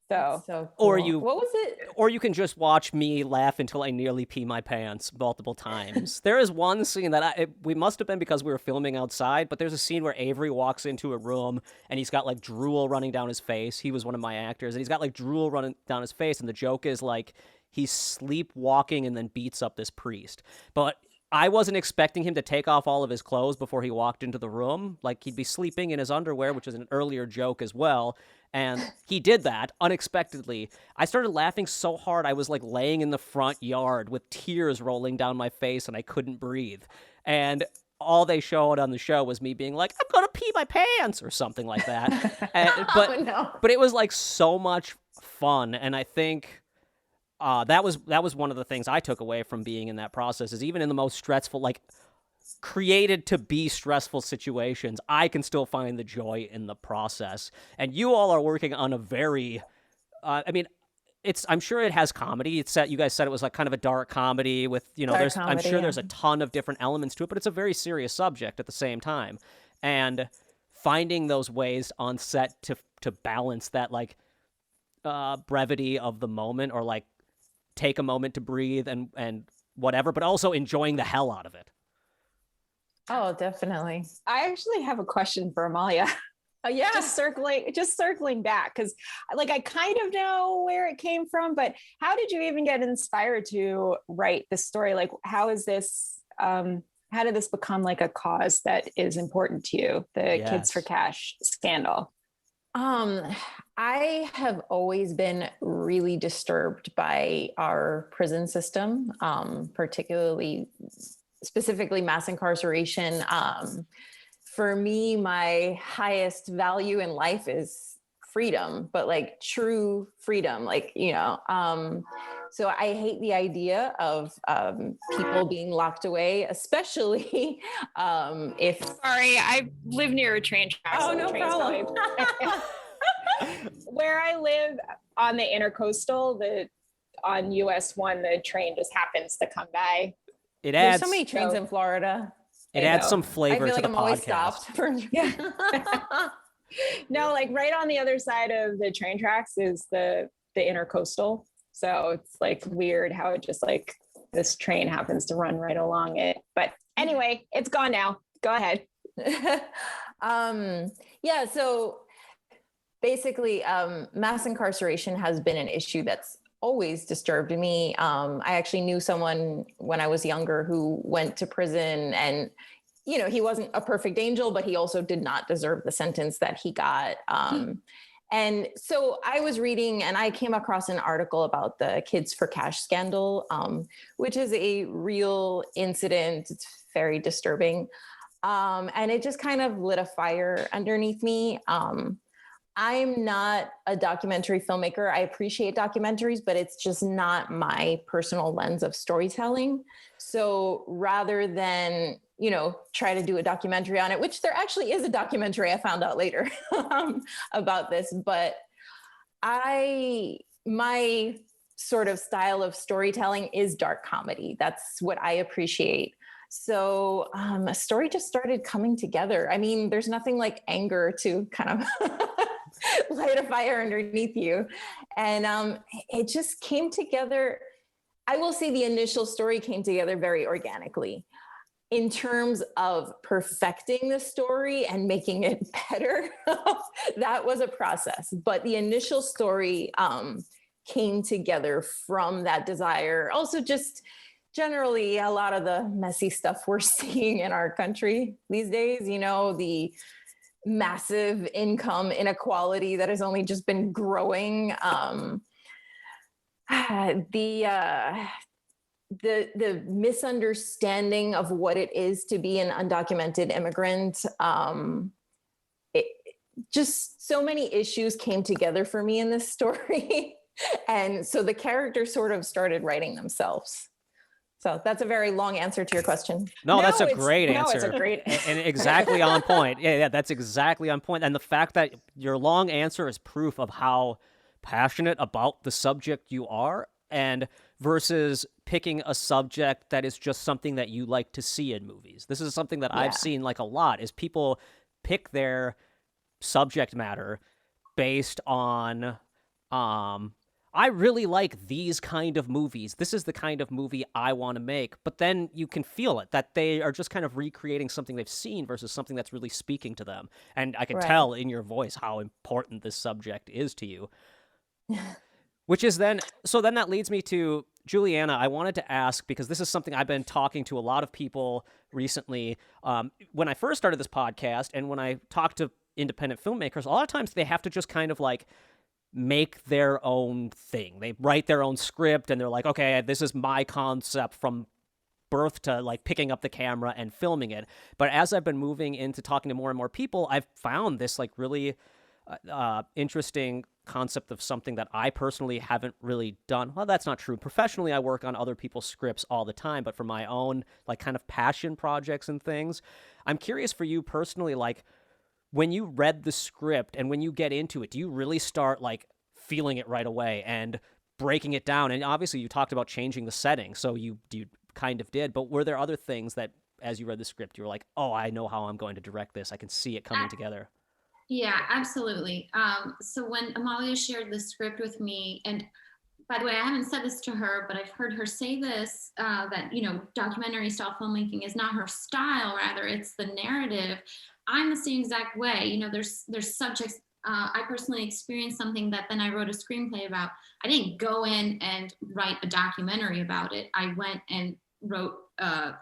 So, Or you, what was it? Or you can just watch me laugh until I nearly pee my pants multiple times. There is one scene that we must have been because we were filming outside, but there's a scene where Avery walks into a room and he's got like drool running down his face. He was one of my actors, and he's got like drool running down his face, and the joke is like he's sleepwalking and then beats up this priest. But I wasn't expecting him to take off all of his clothes before he walked into the room. Like, he'd be sleeping in his underwear, which is an earlier joke as well. And he did that unexpectedly. I started laughing so hard I was like laying in the front yard with tears rolling down my face and I couldn't breathe. And all they showed on the show was me being like, I'm gonna pee my pants or something like that. But it was like so much fun. And I think that was one of the things I took away from being in that process, is even in the most stressful, like created to be stressful situations, I can still find the joy in the process. And you all are working on a very, I'm sure it has comedy. You guys said it was like kind of a dark comedy with, I'm sure there's a ton of different elements to it, but it's a very serious subject at the same time. And finding those ways on set to balance that like brevity of the moment, or like take a moment to breathe and whatever, but also enjoying the hell out of it. Oh, definitely. I actually have a question for Amalia. Oh, yeah. Just circling back, because like I kind of know where it came from, but how did you even get inspired to write this story? Like, how did this become like a cause that is important to you, the Kids for Cash scandal? I have always been really disturbed by our prison system, specifically mass incarceration. For me, my highest value in life is freedom, but like true freedom, so I hate the idea of people being locked away, especially if... Sorry, I live near a train track. Oh, no problem. Where I live on the Intercoastal, on US 1, the train just happens to come by. There's so many trains in Florida. It adds some flavor to the podcast. No, like right on the other side of the train tracks is the Intercoastal. So it's like weird how it just like this train happens to run right along it. But anyway, it's gone now. Go ahead. So basically, mass incarceration has been an issue that's always disturbed me. I actually knew someone when I was younger who went to prison, and he wasn't a perfect angel, but he also did not deserve the sentence that he got. And so I was reading, and I came across an article about the Kids for Cash scandal, which is a real incident. It's very disturbing. And it just kind of lit a fire underneath me. I'm not a documentary filmmaker. I appreciate documentaries, but it's just not my personal lens of storytelling. So rather than, try to do a documentary on it, which there actually is a documentary I found out later about this, but my sort of style of storytelling is dark comedy. That's what I appreciate. So a story just started coming together. I mean, there's nothing like anger to kind of light a fire underneath you. And it just came together. I will say the initial story came together very organically. In terms of perfecting the story and making it better, that was a process. But the initial story came together from that desire. Also, just generally, a lot of the messy stuff we're seeing in our country these days, the massive income inequality that has only just been growing. The misunderstanding of what it is to be an undocumented immigrant. Just so many issues came together for me in this story. And so the characters sort of started writing themselves. So that's a very long answer to your question. No, that's a great answer. It's a great and exactly on point. Yeah, that's exactly on point. And the fact that your long answer is proof of how passionate about the subject you are, and versus picking a subject that is just something that you like to see in movies. This is something that I've seen like a lot, is people pick their subject matter based on I really like these kind of movies. This is the kind of movie I want to make. But then you can feel it, that they are just kind of recreating something they've seen versus something that's really speaking to them. And I can tell in your voice how important this subject is to you. Which is then that leads me to Juliana. I wanted to ask, because this is something I've been talking to a lot of people recently. When I first started this podcast and when I talked to independent filmmakers, a lot of times they have to just kind of like make their own thing. They write their own script and they're like, okay, this is my concept from birth to like picking up the camera and filming it. But as I've been moving into talking to more and more people, I've found this like really interesting concept of something that I personally haven't really done. Well, that's not true. Professionally, I work on other people's scripts all the time, but for my own like kind of passion projects and things, I'm curious for you personally, like when you read the script and when you get into it, do you really start like feeling it right away and breaking it down? And obviously you talked about changing the setting, so you kind of did, but were there other things that as you read the script, you were like, oh, I know how I'm going to direct this. I can see it coming together. Yeah, absolutely. So when Amalia shared the script with me, and by the way, I haven't said this to her, but I've heard her say this, that, you know, documentary style filmmaking is not her style, rather it's the narrative. I'm the same exact way. You know, there's subjects, I personally experienced something that then I wrote a screenplay about. I didn't go in and write a documentary about it. I went and wrote a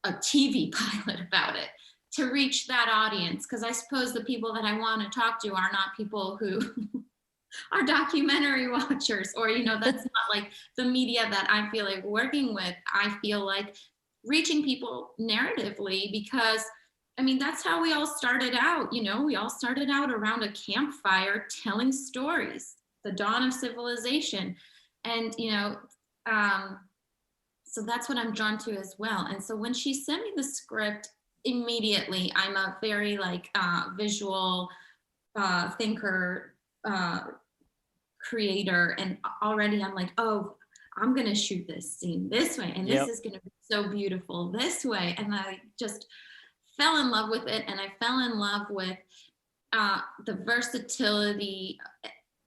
TV pilot about it to reach that audience. Because I suppose the people that I want to talk to are not people who are documentary watchers, or, you know, that's not like the media that I feel like working with. I feel like reaching people narratively, because I mean, that's how we all started out. You know, we all started out around a campfire telling stories, the dawn of civilization. And, you know, so that's what I'm drawn to as well. And so when she sent me the script, immediately, I'm a very like visual thinker, creator. And already I'm like, oh, I'm going to shoot this scene this way. And this is going to be so beautiful this way. And I just fell in love with it, and I fell in love with the versatility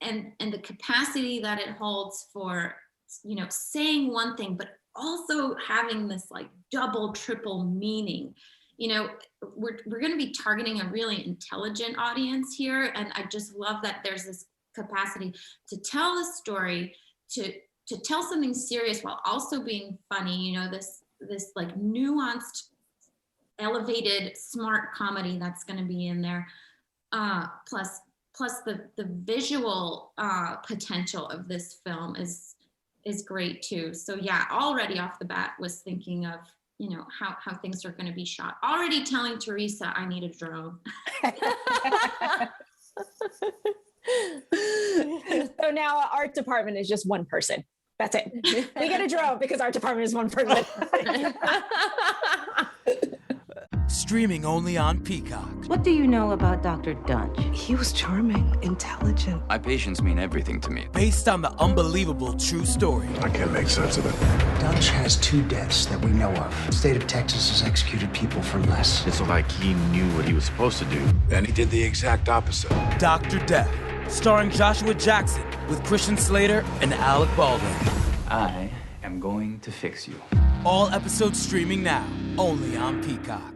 and the capacity that it holds for, you know, saying one thing, but also having this like double, triple meaning. You know, we're going to be targeting a really intelligent audience here, and I just love that there's this capacity to tell a story, to tell something serious while also being funny. You know, this like nuanced, elevated, smart comedy that's going to be in there, plus the visual potential of this film is great too. So yeah, already off the bat was thinking of, you know, how things are going to be shot. Already telling Teresa I need a drone. So now our art department is just one person. That's it. We get a drone because our department is one person. Streaming only on Peacock. What do you know about Dr. Dunch? He was charming, intelligent. My patients mean everything to me. Based on the unbelievable true story. I can't make sense of it. Dunch has 2 deaths that we know of. The state of Texas has executed people for less. It's like he knew what he was supposed to do. And he did the exact opposite. Dr. Death, starring Joshua Jackson with Christian Slater and Alec Baldwin. I am going to fix you. All episodes streaming now, only on Peacock.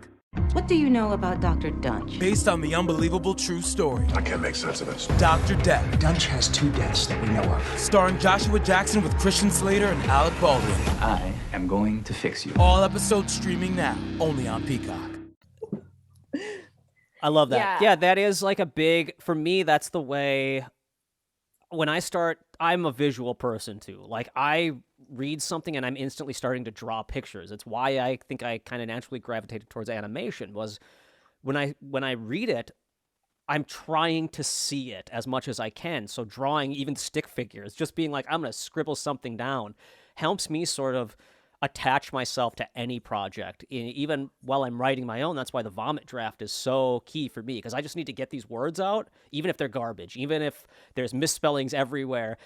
What do you know about Dr. Dunch? Based on the unbelievable true story. I can't make sense of this. Dr. Death. Dunch has 2 deaths that we know of. Starring Joshua Jackson with Christian Slater and Alec Baldwin. I am going to fix you. All episodes streaming now, only on Peacock. I love that. Yeah, that is like a big, for me, that's the way, when I start, I'm a visual person too. Like I read something and I'm instantly starting to draw pictures. It's why I think I kind of naturally gravitated towards animation, was when I read it, I'm trying to see it as much as I can. So drawing even stick figures, just being like, I'm going to scribble something down, helps me sort of attach myself to any project. Even while I'm writing my own, that's why the vomit draft is so key for me, because I just need to get these words out, even if they're garbage, even if there's misspellings everywhere.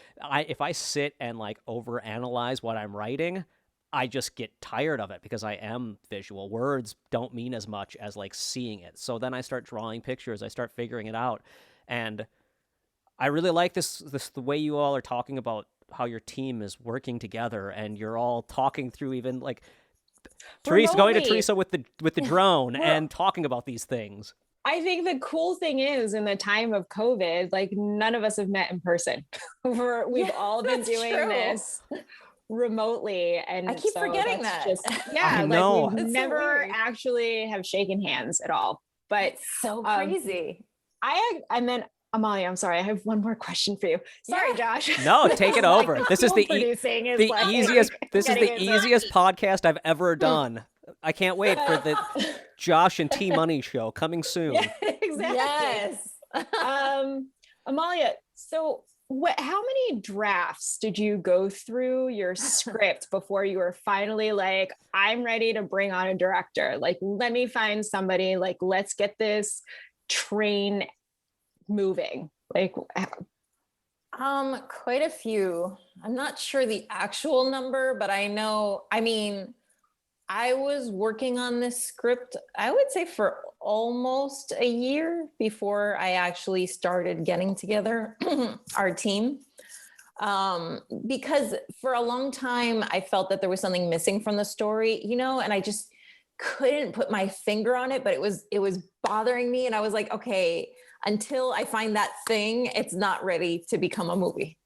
If I sit and like overanalyze what I'm writing, I just get tired of it, because I am visual. Words don't mean as much as like seeing it. So then I start drawing pictures, I start figuring it out. And I really like this the way you all are talking about how your team is working together, and you're all talking through even like Teresa going to Teresa with the drone and talking about these things. I think the cool thing is, in the time of COVID, like none of us have met in person. We've all been doing this remotely, and I keep forgetting that. I know. Like we never actually have shaken hands at all. But so crazy. And then Amalia, I'm sorry, I have one more question for you. Sorry, Josh. No, take it over. This is the easiest. This is the getting easiest podcast I've ever done. I can't wait for the Josh and T Money show coming soon. Yeah, exactly. Yes. Amalia, so how many drafts did you go through your script before you were finally like, I'm ready to bring on a director? Like, let me find somebody, like, let's get this train moving. Like, quite a few. I'm not sure the actual number, but I know, I was working on this script, I would say, for almost a year before I actually started getting together our team. Because for a long time, I felt that there was something missing from the story, and I just couldn't put my finger on it, but it was bothering me. And I was like, okay, until I find that thing, it's not ready to become a movie.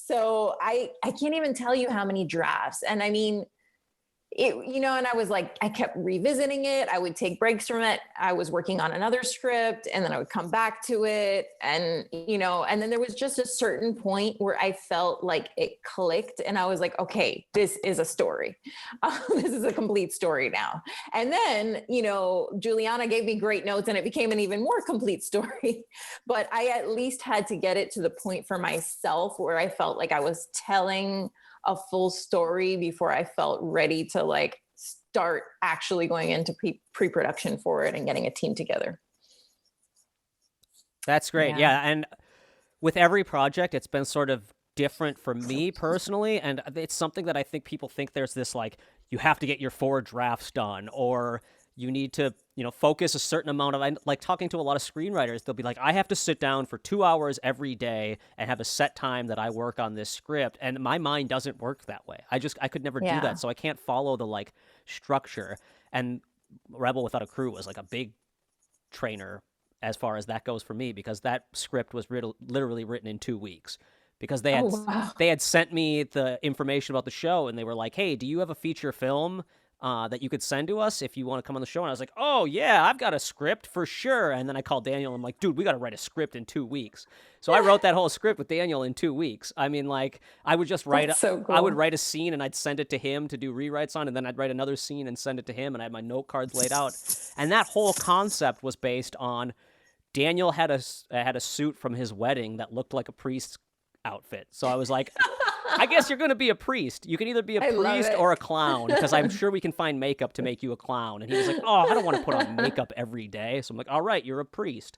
So I can't even tell you how many drafts. And and I was like, I kept revisiting it. I would take breaks from it. I was working on another script, and then I would come back to it. And, and then there was just a certain point where I felt like it clicked, and I was like, okay, this is a story. This is a complete story now. And then, Juliana gave me great notes, and it became an even more complete story. But I at least had to get it to the point for myself where I felt like I was telling a full story before I felt ready to like start actually going into pre-production for it and getting a team together. That's great. Yeah. And with every project, it's been sort of different for me personally. And it's something that I think people think there's this, like, you have to get your 4 drafts done, or you need to, focus a certain amount of, like, talking to a lot of screenwriters, they'll be like, I have to sit down for 2 hours every day and have a set time that I work on this script. And my mind doesn't work that way. I could never do that. So I can't follow the, like, structure. And Rebel Without a Crew was like a big trainer as far as that goes for me, because that script was literally written in 2 weeks. Because they had sent me the information about the show, and they were like, hey, do you have a feature film that you could send to us if you want to come on the show? And I was like, oh yeah, I've got a script for sure. And then I called Daniel. I'm like, dude, we got to write a script in 2 weeks. So I wrote that whole script with Daniel in 2 weeks. I would just write, I would write a scene and I'd send it to him to do rewrites on, and then I'd write another scene and send it to him, and I had my note cards laid out. And that whole concept was based on Daniel had a suit from his wedding that looked like a priest's outfit. So I was like, I guess you're going to be a priest. You can either be a priest or a clown, because I'm sure we can find makeup to make you a clown. And he was like, oh, I don't want to put on makeup every day. So I'm like, all right, you're a priest.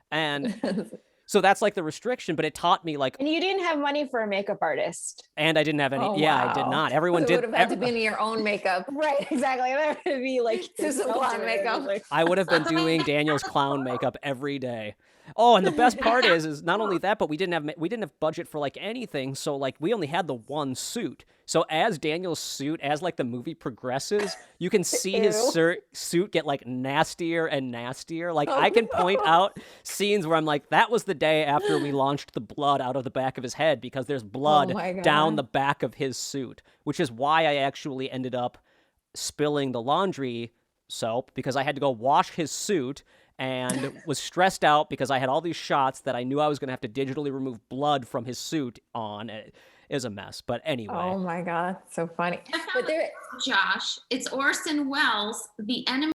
And so that's like the restriction, but it taught me like... And you didn't have money for a makeup artist. And I didn't have any... I did not. Everyone did... It would have had to be in your own makeup. Right, exactly. That would be like... Susan clown makeup. I would have been doing Daniel's clown makeup every day. Oh, and the best part is not only that, but we didn't have budget for like anything. So like we only had the one suit. So as Daniel's suit, as like the movie progresses, you can see his suit get like nastier and nastier. Like I can point out scenes where I'm like, that was the day after we launched the blood out of the back of his head, because there's blood down the back of his suit, which is why I actually ended up spilling the laundry soap, because I had to go wash his suit and was stressed out because I had all these shots that I knew I was going to have to digitally remove blood from his suit on. It was a mess. But anyway. Oh my God. So funny. But Josh, it's Orson Welles, The Enemy